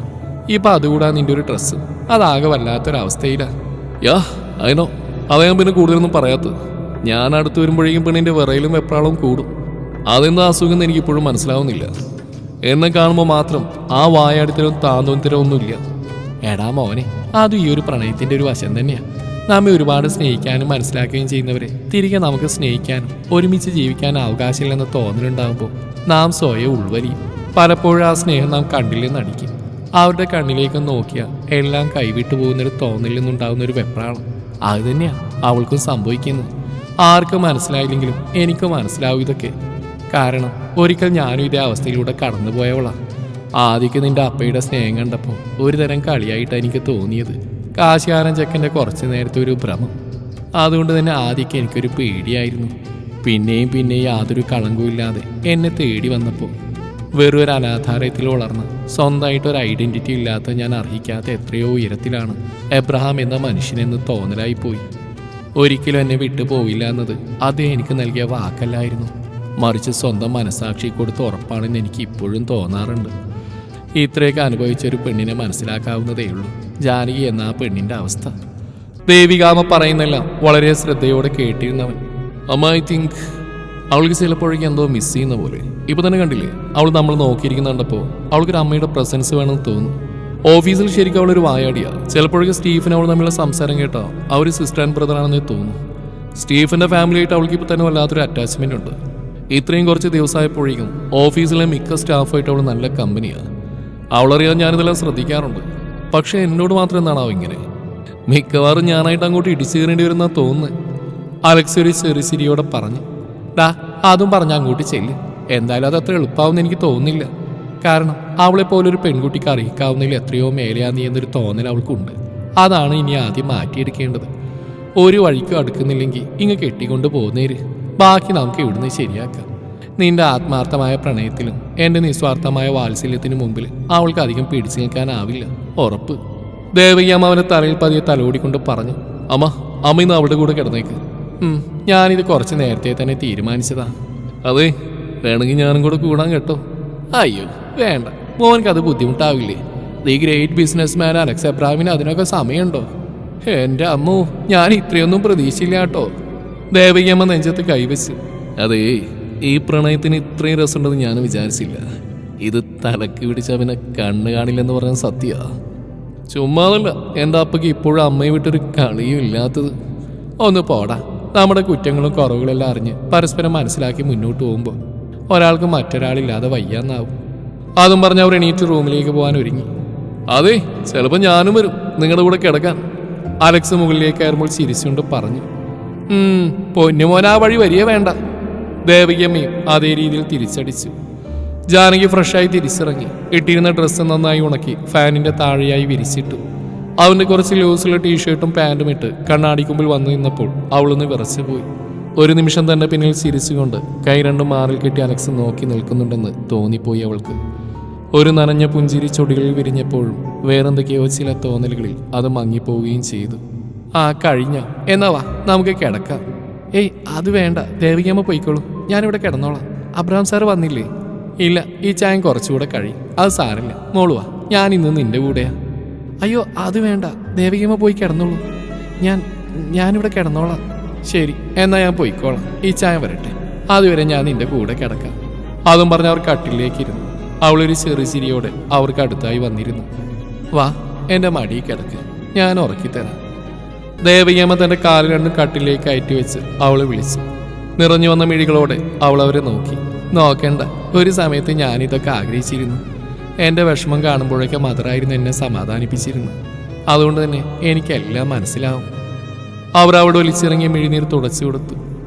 ഇപ്പൊ അതുകൂടാ നിന്റെ ഒരു ഡ്രസ്സ്, അതാകെ വല്ലാത്തൊരവസ്ഥയിലാ. യാ അതിനോ, അതയാൻ പിന്നെ കൂടുതലൊന്നും പറയാത്തത്. ഞാൻ അടുത്ത് വരുമ്പോഴേക്കും പെണ്ണിന്റെ വിറയിലും വെപ്രാളവും കൂടും. അതെന്താ അസുഖം എന്ന് എനിക്കിപ്പോഴും മനസ്സിലാവുന്നില്ല. എന്നെ കാണുമ്പോൾ മാത്രം ആ വായാടിത്തരവും താന്തോന്നിത്തരവും ഒന്നുമില്ല. എടാ മോനെ, അതും ഈ ഒരു പ്രണയത്തിന്റെ ഒരു വശം തന്നെയാ. നമ്മെ ഒരുപാട് സ്നേഹിക്കാനും മനസ്സിലാക്കുകയും ചെയ്യുന്നവരെ തിരികെ നമുക്ക് സ്നേഹിക്കാനും ഒരുമിച്ച് ജീവിക്കാനും അവകാശമില്ലെന്ന് തോന്നലുണ്ടാകുമ്പോൾ നാം സ്വയം ഉൾവലിയും. പലപ്പോഴും ആ സ്നേഹം നാം കണ്ടില്ലെന്ന് അടിക്കും. അവരുടെ കണ്ണിലേക്ക് നോക്കിയാൽ എല്ലാം കൈവിട്ടു പോകുന്നൊരു തോന്നില്ലെന്നുണ്ടാകുന്ന ഒരു വെപ്രാളം. അത് തന്നെയാ അവൾക്കും സംഭവിക്കുന്നത്. ആർക്കും മനസ്സിലായില്ലെങ്കിലും എനിക്ക് മനസ്സിലാവും ഇതൊക്കെ. കാരണം ഒരിക്കൽ ഞാനും ഇതേ അവസ്ഥയിലൂടെ കടന്നുപോയവളാ. ആദ്യമൊക്കെ നിന്റെ അപ്പയുടെ സ്നേഹം കണ്ടപ്പോൾ ഒരു തരം കളിയായിട്ടാണ് എനിക്ക് തോന്നിയത്. കാശുകാരൻ ചെക്കൻ്റെ കുറച്ച് നേരത്തെ ഒരു ഭ്രമം. അതുകൊണ്ട് തന്നെ ആദ്യമൊക്കെ എനിക്കൊരു പേടിയായിരുന്നു. പിന്നെയും യാതൊരു കളങ്കവും ഇല്ലാതെ എന്നെ തേടി വന്നപ്പോൾ വെറും ഒരു അനാഥാലയത്തിൽ വളർന്ന് സ്വന്തമായിട്ടൊരു ഐഡന്റിറ്റി ഇല്ലാത്ത ഞാൻ അർഹിക്കാത്ത എത്രയോ ഉയരത്തിലാണ് എബ്രഹാം എന്ന മനുഷ്യനെന്ന് തോന്നലായിപ്പോയി. ഒരിക്കലും എന്നെ വിട്ടു പോയില്ല എന്നത് അദ്ദേഹം എനിക്ക് നൽകിയ വാക്കല്ലായിരുന്നു, മറിച്ച് സ്വന്തം മനസാക്ഷി കൊടുത്ത് ഉറപ്പാണെന്ന് എനിക്ക് ഇപ്പോഴും തോന്നാറുണ്ട്. ഇത്രയൊക്കെ അനുഭവിച്ചൊരു പെണ്ണിനെ മനസ്സിലാക്കാവുന്നതേ ഉള്ളൂ ജാനകി എന്ന ആ പെണ്ണിന്റെ അവസ്ഥ. ദേവികാമ പറയുന്നെല്ലാം വളരെ ശ്രദ്ധയോടെ കേട്ടിരുന്നവൻ. അമ്മ, ഐ തിങ്ക് അവൾക്ക് ചിലപ്പോഴേക്കും എന്തോ മിസ് ചെയ്യുന്ന പോലെ. ഇപ്പൊ തന്നെ കണ്ടില്ലേ, അവൾ നമ്മൾ നോക്കിയിരിക്കുന്ന കണ്ടപ്പോൾ അവൾക്കൊരു അമ്മയുടെ പ്രസൻസ് വേണമെന്ന് തോന്നുന്നു. ഓഫീസിൽ ശരിക്കും അവളൊരു വായാടിയാ. ചിലപ്പോഴേക്കും സ്റ്റീഫൻ അവൾ തമ്മിലുള്ള സംസാരം കേട്ടോ അവർ സിസ്റ്റർ ആൻഡ് ബ്രദർ ആണെന്നേ തോന്നുന്നു. സ്റ്റീഫന്റെ ഫാമിലിയായിട്ട് അവൾക്ക് ഇപ്പൊ തന്നെ വല്ലാത്തൊരു അറ്റാച്ച്മെന്റ് ഉണ്ട്. ഇത്രയും കുറച്ച് ദിവസമായപ്പോഴേക്കും ഓഫീസിലെ മിക്ക സ്റ്റാഫായിട്ട് അവൾ നല്ല കമ്പനിയാണ്. അവളറിയാൻ ഞാനിതെല്ലാം ശ്രദ്ധിക്കാറുണ്ട്. പക്ഷെ എന്നോട് മാത്രം എന്താണാവോ ഇങ്ങനെ? മിക്കവാറും ഞാനായിട്ട് അങ്ങോട്ട് ഇടിച്ചു കയറേണ്ടി വരുന്ന തോന്നുന്നു. അലക്സ് ഒരു ചെറിയോടെ പറഞ്ഞു. ഡാ, അതും പറഞ്ഞ അങ്ങോട്ട് ചെല്ല്. എന്തായാലും അത് അത്ര എളുപ്പമാവുമെന്ന് എനിക്ക് തോന്നുന്നില്ല. കാരണം അവളെ പോലൊരു പെൺകുട്ടിക്ക് അറിയിക്കാവുന്നതിൽ എത്രയോ മേലെയാ നീ എന്നൊരു തോന്നൽ അവൾക്കുണ്ട്. അതാണ് ഇനി ആദ്യം മാറ്റിയെടുക്കേണ്ടത്. ഒരു വഴിക്കും അടുക്കുന്നില്ലെങ്കിൽ ഇങ്ങ് കെട്ടിക്കൊണ്ട് പോകുന്നേര്. ബാക്കി നമുക്ക് ഇവിടുന്ന് ശരിയാക്കാം. നിന്റെ ആത്മാർത്ഥമായ പ്രണയത്തിലും എൻ്റെ നിസ്വാർത്ഥമായ വാത്സല്യത്തിനു മുമ്പിൽ അവൾക്ക് അധികം പിടിച്ചു നിൽക്കാനാവില്ല, ഉറപ്പ്. ദേവകിയമ്മ അവനെ തലയിൽ പതിയെ തലോടിക്കൊണ്ട് പറഞ്ഞു. അമ്മ ഇന്ന് അവളുടെ കൂടെ കിടന്നേക്ക്. ഞാനിത് കുറച്ച് നേരത്തെ തന്നെ തീരുമാനിച്ചതാ. അതെ, വേണമെങ്കിൽ ഞാനും കൂടെ കൂടാൻ കേട്ടോ. അയ്യോ വേണ്ട, മോനക്കത് ബുദ്ധിമുട്ടാവില്ലേ? The great businessman Alex എബ്രഹാമിന് അതിനൊക്കെ സമയമുണ്ടോ? എൻ്റെ അമ്മോ, ഞാൻ ഇത്രയൊന്നും പ്രതീക്ഷയില്ല കേട്ടോ. ദേവകിയമ്മ നെഞ്ചത്ത് കൈവച്ച്. അതേ, ഈ പ്രണയത്തിന് ഇത്രയും രസമുണ്ടെന്ന് ഞാൻ വിചാരിച്ചില്ല. ഇത് തലക്ക് പിടിച്ച പിന്നെ കണ്ണ് കാണില്ലെന്ന് പറഞ്ഞ സത്യ. ചുമ്മാതല്ല, എൻ്റെ അപ്പയ്ക്ക് ഇപ്പോഴും അമ്മയെ വിട്ടൊരു കളിയും ഇല്ലാത്തത്. ഒന്ന് പോടാ. നമ്മുടെ കുറ്റങ്ങളും കുറവുകളെല്ലാം അറിഞ്ഞ് പരസ്പരം മനസ്സിലാക്കി മുന്നോട്ട് പോകുമ്പോൾ ഒരാൾക്ക് മറ്റൊരാളില്ലാതെ വയ്യാന്നാവും. അതും പറഞ്ഞ് അവർ എണീറ്റ് റൂമിലേക്ക് പോകാൻ ഒരുങ്ങി. അതെ, ചിലപ്പോൾ ഞാനും വരും നിങ്ങളുടെ കൂടെ കിടക്കാൻ. അലക്സ് മുകളിലേക്ക് കയറുമ്പോൾ ചിരിച്ചുകൊണ്ട് പറഞ്ഞു. പൊന്നുമോൻ ആ വഴി വരികയേ വേണ്ട. ദേവകിയമ്മയും അതേ രീതിയിൽ തിരിച്ചടിച്ചു. ജാനകി ഫ്രഷായി തിരിച്ചിറങ്ങി. ഇട്ടിരുന്ന ഡ്രസ്സ് നന്നായി ഉണക്കി ഫാനിന്റെ താഴെയായി വിരിച്ചിട്ടു. അവന്റെ കുറച്ച് ലൂസുള്ള ടീഷർട്ടും പാൻറ്റും ഇട്ട് കണ്ണാടിക്കുമ്പിൽ വന്നു നിന്നപ്പോൾ അവളൊന്ന് വിറച്ചു പോയി. ഒരു നിമിഷം തന്നെ പിന്നിൽ ചിരിച്ചുകൊണ്ട് കൈ രണ്ടും മാറിൽ കെട്ടി അലക്സ് നോക്കി നിൽക്കുന്നുണ്ടെന്ന് തോന്നിപ്പോയി അവൾക്ക്. ഒരു നനഞ്ഞ പുഞ്ചിരി ചൊടികളിൽ വിരിഞ്ഞപ്പോഴും വേറെന്തൊക്കെയോ ചില തോന്നലുകളിൽ അത് മങ്ങിപ്പോവുകയും ചെയ്തു. കഴിഞ്ഞ എന്നാ വാ നമുക്ക് കിടക്കാം. ഏയ് അത് വേണ്ട, ദേവികമ്മ പോയിക്കോളൂ, ഞാനിവിടെ കിടന്നോളാം. അബ്രഹാം സാറ് വന്നില്ലേ? ഇല്ല, ഈ ചായം കുറച്ചുകൂടെ കഴിയും. അത് സാരമില്ല, മോളുവാ, ഞാൻ ഇന്ന് നിന്റെ കൂടെയാ. അയ്യോ അത് വേണ്ട, ദേവികമ്മ പോയി കിടന്നോളൂ, ഞാനിവിടെ കിടന്നോളാം. ശരി, എന്നാ ഞാൻ പോയിക്കോളാം. ഈ ചായ വരട്ടെ. അതുവരെ ഞാൻ നിന്റെ കൂടെ കിടക്കാം. അതും പറഞ്ഞ് അവർ കട്ടിലേക്കിരുന്നു. അവളൊരു ചെറുചിരിയോടെ അവർക്ക് അടുത്തായി വന്നിരുന്നു. വാ, എൻ്റെ മടിയിൽ കിടക്ക്, ഞാൻ ഉറക്കിത്തരാം. ദേവകിയമ്മ തന്റെ കാല് രണ്ടും കട്ടിലേക്ക് കയറ്റി വെച്ച് അവളെ വിളിച്ചു. നിറഞ്ഞു വന്ന മിഴികളോടെ അവൾ അവരെ നോക്കി. നോക്കണ്ട, ഒരു സമയത്ത് ഞാനിതൊക്കെ ആഗ്രഹിച്ചിരുന്നു. എൻ്റെ വിഷമം കാണുമ്പോഴൊക്കെ മദറായിരുന്നു എന്നെ സമാധാനിപ്പിച്ചിരുന്നു. അതുകൊണ്ട് തന്നെ എനിക്കെല്ലാം മനസ്സിലാവും. അവർ അവിടെ ഒലിച്ചിറങ്ങിയ മിഴിനീർ തുടച്ചു കൊടുത്തു.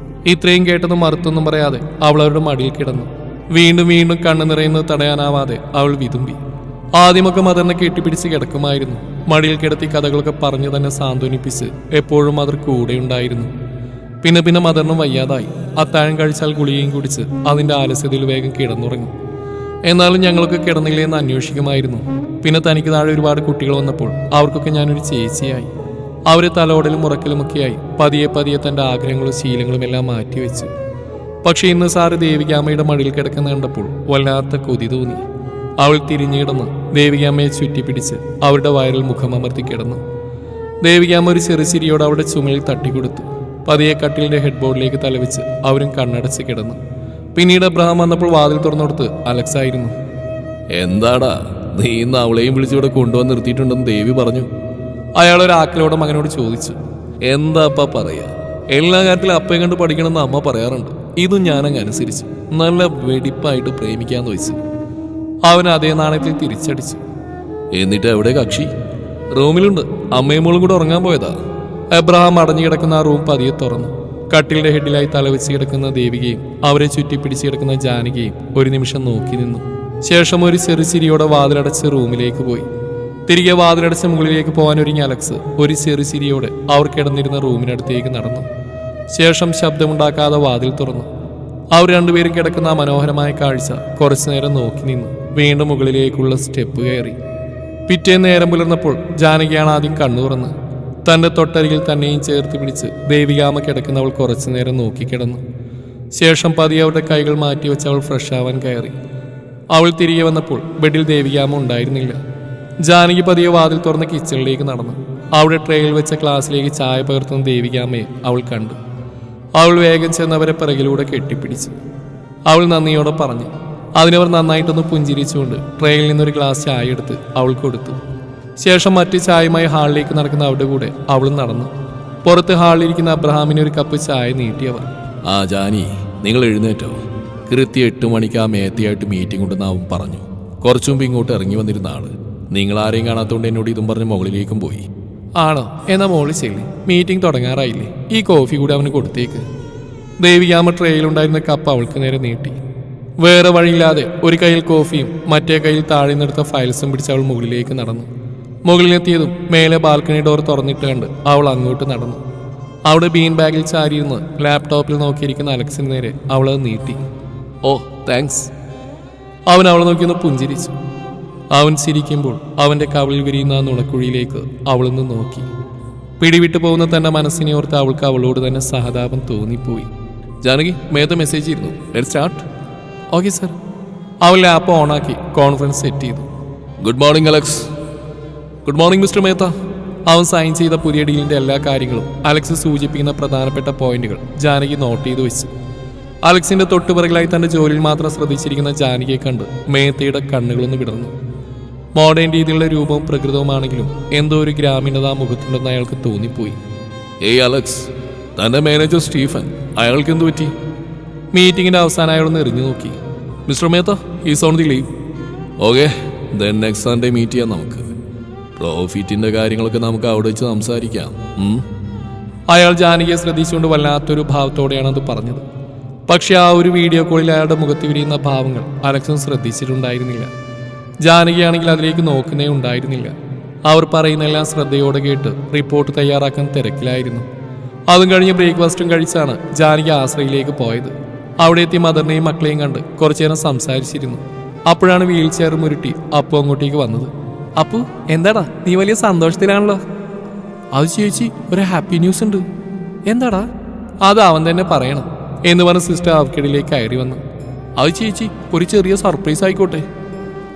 ഇത്രയും കേട്ടതും മറുത്തൊന്നും പറയാതെ അവൾ അവരുടെ മടിയിൽ കിടന്നു. വീണ്ടും വീണ്ടും കണ്ണു നിറയുന്നത് തടയാനാവാതെ അവൾ വിതുമ്പി. ആദ്യമൊക്കെ മദറിനെ കെട്ടിപ്പിടിച്ച് കിടക്കുമായിരുന്നു. മടിയിൽ കിടത്തി കഥകളൊക്കെ പറഞ്ഞു തന്നെ സാന്ത്വനിപ്പിച്ച് എപ്പോഴും മദർ കൂടെ ഉണ്ടായിരുന്നു. പിന്നെ പിന്നെ മദറിനും വയ്യാതായി. അത്താഴം കഴിച്ചാൽ ഗുളികയും കുടിച്ച് അതിൻ്റെ ആലസ്യതയിൽ വേഗം കിടന്നുറങ്ങും. എന്നാലും ഞങ്ങളൊക്കെ കിടന്നില്ലേ എന്ന് അന്വേഷിക്കുമായിരുന്നു. പിന്നെ തനിക്ക് താഴെ ഒരുപാട് കുട്ടികൾ വന്നപ്പോൾ അവർക്കൊക്കെ ഞാനൊരു ചേച്ചിയായി. അവരെ തലോടലും ഉറക്കലുമൊക്കെയായി പതിയെ പതിയെ തൻ്റെ ആഗ്രഹങ്ങളും ശീലങ്ങളും എല്ലാം മാറ്റിവെച്ചു. പക്ഷെ ഇന്ന് സാറ് ദേവികാമ്മയുടെ മടിയിൽ കിടക്കുന്ന കണ്ടപ്പോൾ വല്ലാത്ത കൊതി തോന്നി. അവൾ തിരിഞ്ഞു കിടന്ന് ദേവികാമ്മയെ ചുറ്റിപ്പിടിച്ച് അവരുടെ വയറിൽ മുഖമമർത്തി കിടന്നു. ദേവികാമ്മ ഒരു ചെറുചിരിയോട് അവളുടെ ചുമലിൽ തട്ടിക്കൊടുത്തു. പതിയെ കട്ടിലിന്റെ ഹെഡ് ബോർഡിലേക്ക് തലവെച്ച് അവരും കണ്ണടച്ച് കിടന്നു. പിന്നീട് അബ്രഹാം വന്നപ്പോൾ വാതിൽ തുറന്നെടുത്ത് അലക്സ് ആയിരുന്നു. എന്താടാ, നീ ഇന്ന് അവളെയും വിളിച്ചിവിടെ കൊണ്ടുവന്ന് നിർത്തിയിട്ടുണ്ടെന്ന് ദേവി പറഞ്ഞു. അയാൾ ഒരു ആക്കലോടെ മകനോട് ചോദിച്ചു. എന്താപ്പാ പറയാ, എല്ലാ കാര്യത്തിലും അപ്പയും കണ്ട് പഠിക്കണമെന്ന് അമ്മ പറയാറുണ്ട്. ഇതും ഞാനങ്ങ് അനുസരിച്ചു. നല്ല വെടിപ്പായിട്ട് പ്രേമിക്കാന്ന് വെച്ചു. അവൻ അതേ നാണയത്തിൽ തിരിച്ചടിച്ചു. എന്നിട്ട് എവിടെ കക്ഷി? റൂമിലുണ്ട്, അമ്മയും മോളും കൂടെ ഉറങ്ങാൻ പോയതാ. അബ്രഹാം അടഞ്ഞു കിടക്കുന്ന ആ റൂം പതിയെ തുറന്നു. കട്ടിലിന്റെ ഹെഡിലായി തലവെച്ച് കിടക്കുന്ന ദേവികയും അവരെ ചുറ്റിപ്പിടിച്ച് കിടക്കുന്ന ജാനകിയും ഒരു നിമിഷം നോക്കി നിന്നു. ശേഷം ഒരു ചെറുചിരിയോടെ വാതിലടച്ച് റൂമിലേക്ക് പോയി. തിരികെ വാതിലടച്ച് മുകളിലേക്ക് പോകാൻ ഒരുങ്ങി അലക്സ് ഒരു ചെറുചിരിയോടെ അവർ കിടന്നിരുന്ന റൂമിനടുത്തേക്ക് നടന്നു. ശേഷം ശബ്ദമുണ്ടാക്കാതെ വാതിൽ തുറന്നു. അവർ രണ്ടുപേരും കിടക്കുന്ന ആ മനോഹരമായ കാഴ്ച കുറച്ചു നേരം നോക്കി നിന്നു. വീണ്ടും മുകളിലേക്കുള്ള സ്റ്റെപ്പ് കയറി. പിറ്റേന്ന് നേരം പുലർന്നപ്പോൾ ജാനകിയാണ് ആദ്യം കണ്ണു തുറന്ന്. തന്റെ തൊട്ടരികിൽ തന്നെയും ചേർത്ത് പിടിച്ച് ദേവികാമ്മ കിടക്കുന്നവൾ കുറച്ചു നേരം നോക്കിക്കിടന്നു. ശേഷം പതിയെ അവരുടെ കൈകൾ മാറ്റിവെച്ച് അവൾ ഫ്രഷ് ആവാൻ കയറി. അവൾ തിരികെ വന്നപ്പോൾ ബെഡിൽ ദേവികാമ്മ ഉണ്ടായിരുന്നില്ല. ജാനകി പതിയെ വാതിൽ തുറന്ന് കിച്ചണിലേക്ക് നടന്നു. അവിടെ ട്രേയിൽ വെച്ച ഗ്ലാസ്സിലേക്ക് ചായ പകർത്തുന്ന ദേവികാമ്മയെ അവൾ കണ്ടു. അവൾ വേഗം ചെന്നവരെ പിറകിലൂടെ കെട്ടിപ്പിടിച്ചു. അവൾ നന്ദിയോടെ പറഞ്ഞു. അതിനവർ നന്നായിട്ടൊന്ന് പുഞ്ചിരിച്ചുകൊണ്ട് ട്രേയിൽ നിന്നൊരു ഗ്ലാസ് ചായ എടുത്ത് അവൾ കൊടുത്തു. ശേഷം മറ്റു ചായയുമായി ഹാളിലേക്ക് നടക്കുന്ന അവരുടെ കൂടെ അവളും നടന്നു. പുറത്ത് ഹാളിലിരിക്കുന്ന അബ്രഹാമിന് ഒരു കപ്പ് ചായ നീട്ടിയവർ. ആ ജാനി, നിങ്ങൾ എഴുന്നേറ്റോ? കൃത്യം 8 മണിക്ക് ആ മേത്തിയായിട്ട് മീറ്റിംഗ് ഉണ്ടെന്ന് അവൻ പറഞ്ഞു. കുറച്ചു മുമ്പ് ഇങ്ങോട്ട് ഇറങ്ങി വന്നിരുന്ന ആള്. നിങ്ങൾ ആരെയും കാണാത്തതുകൊണ്ട് എന്നോട് ഇതും പറഞ്ഞ് മുകളിലേക്കും പോയി. ആണോ? എന്നാ മോളിൽ ചെല്ലി, മീറ്റിംഗ് തുടങ്ങാറായില്ലേ? ഈ കോഫി കൂടി അവന് കൊടുത്തേക്ക്. ദേവികാമ്മ ട്രേയിലുണ്ടായിരുന്ന കപ്പ് അവൾക്ക് നേരെ നീട്ടി. വേറെ വഴിയില്ലാതെ ഒരു കയ്യിൽ കോഫിയും മറ്റേ കയ്യിൽ താഴെ നിന്നെടുത്ത ഫയൽസും പിടിച്ച് അവൾ മുകളിലേക്ക് നടന്നു. മുകളിലെത്തിയതും മേലെ ബാൽക്കണി ഡോർ തുറന്നിട്ട് കണ്ട് അവൾ അങ്ങോട്ട് നടന്നു. അവിടെ ബീൻ ബാഗിൽ ചാരിയിരുന്ന് ലാപ്ടോപ്പിൽ നോക്കിയിരിക്കുന്ന അലക്സിന് നേരെ അവളത് നീട്ടി. ഓ താങ്ക്സ്. അവൻ അവളെ നോക്കിയൊന്ന് പുഞ്ചിരിച്ചു. അവൻ ചിരിക്കുമ്പോൾ അവന്റെ കവിളിൽ വിരിയുന്ന നുണക്കുഴിയിലേക്ക് അവളൊന്ന് നോക്കി. പിടിവിട്ടു പോകുന്ന തന്റെ മനസ്സിനെ ഓർത്ത് അവൾക്ക് അവളോട് തന്നെ സഹതാപം തോന്നിപ്പോയി. ജാനകി, മേത്ത മെസ്സേജ് ഇരുന്നു. Let's start. Okay sir. അവൻ ലാപ്പ് ഓണാക്കി കോൺഫറൻസ് സെറ്റ് ചെയ്തു. Good morning Alex. Good morning mister Mehta. അവൻ സൈൻ ചെയ്ത പുതിയ ഡീലിന്റെ എല്ലാ കാര്യങ്ങളും അലക്സ് സൂചിപ്പിക്കുന്ന പ്രധാനപ്പെട്ട പോയിന്റുകൾ ജാനകി നോട്ട് ചെയ്തു വെച്ചു. അലക്സിന്റെ തൊട്ടുപിറകിലായി തന്റെ ജോലിയിൽ മാത്രം ശ്രദ്ധിച്ചിരിക്കുന്ന ജാനകിയെ കണ്ട് മേത്തയുടെ കണ്ണുകളൊന്ന് വിടർന്നു. മോഡേൺ രീതിയിലുള്ള രൂപവും പ്രകൃതവുമാണെങ്കിലും എന്തോ ഒരു ഗ്രാമീണത മുഖത്തുണ്ടെന്ന് അയാൾക്ക് തോന്നിപ്പോയി. ഏയ് അലക്സ്, തന്റെ മാനേജർ സ്റ്റീഫൻ, അയാൾക്ക് എന്തു പറ്റി? മീറ്റിംഗിന്റെ അവസാനം അയാളൊന്ന് എറിഞ്ഞു നോക്കി. Mister Mehta, is on the leave. Okay, then next Sunday meet ചെയ്യാം. നമുക്ക് പ്രോഫിറ്റിന്റെ കാര്യങ്ങളൊക്കെ നമുക്ക് അവിടെ വെച്ച് സംസാരിക്കാം. അയാൾ ജാനകിയെ ശ്രദ്ധിച്ചുകൊണ്ട് വല്ലാത്തൊരു ഭാവത്തോടെയാണ് അത് പറഞ്ഞത്. പക്ഷെ ആ ഒരു വീഡിയോ കോളിൽ അയാളുടെ മുഖത്ത് വിരിയുന്ന ഭാവങ്ങൾ അലക്സും ശ്രദ്ധിച്ചിട്ടുണ്ടായിരുന്നില്ല. ജാനകിയാണെങ്കിൽ അതിലേക്ക് നോക്കുന്നേ ഉണ്ടായിരുന്നില്ല. അവർ പറയുന്നതെല്ലാം ശ്രദ്ധയോടെ കേട്ട് റിപ്പോർട്ട് തയ്യാറാക്കാൻ തിരക്കിലായിരുന്നു. അതും കഴിഞ്ഞ് ബ്രേക്ക്ഫാസ്റ്റും കഴിച്ചാണ് ജാനകി ആശ്രയിലേക്ക് പോയത്. അവിടെ എത്തി മദറിനെയും മക്കളെയും കണ്ട് കുറച്ചു നേരം സംസാരിച്ചിരുന്നു. അപ്പോഴാണ് വീൽ ചെയർ മുരുട്ടി അപ്പു അങ്ങോട്ടേക്ക് വന്നത്. അപ്പു, എന്താടാ നീ വലിയ സന്തോഷത്തിലാണല്ലോ? അത് ചേച്ചി, ഒരു ഹാപ്പി ന്യൂസ് ഉണ്ട്. എന്താടാ? അത് അവൻ തന്നെ പറയണം എന്ന് പറഞ്ഞ സിസ്റ്റർ അവർക്കിടയിലേക്ക് കയറി വന്നു. അത് ചേച്ചി, ഒരു ചെറിയ സർപ്രൈസ് ആയിക്കോട്ടെ.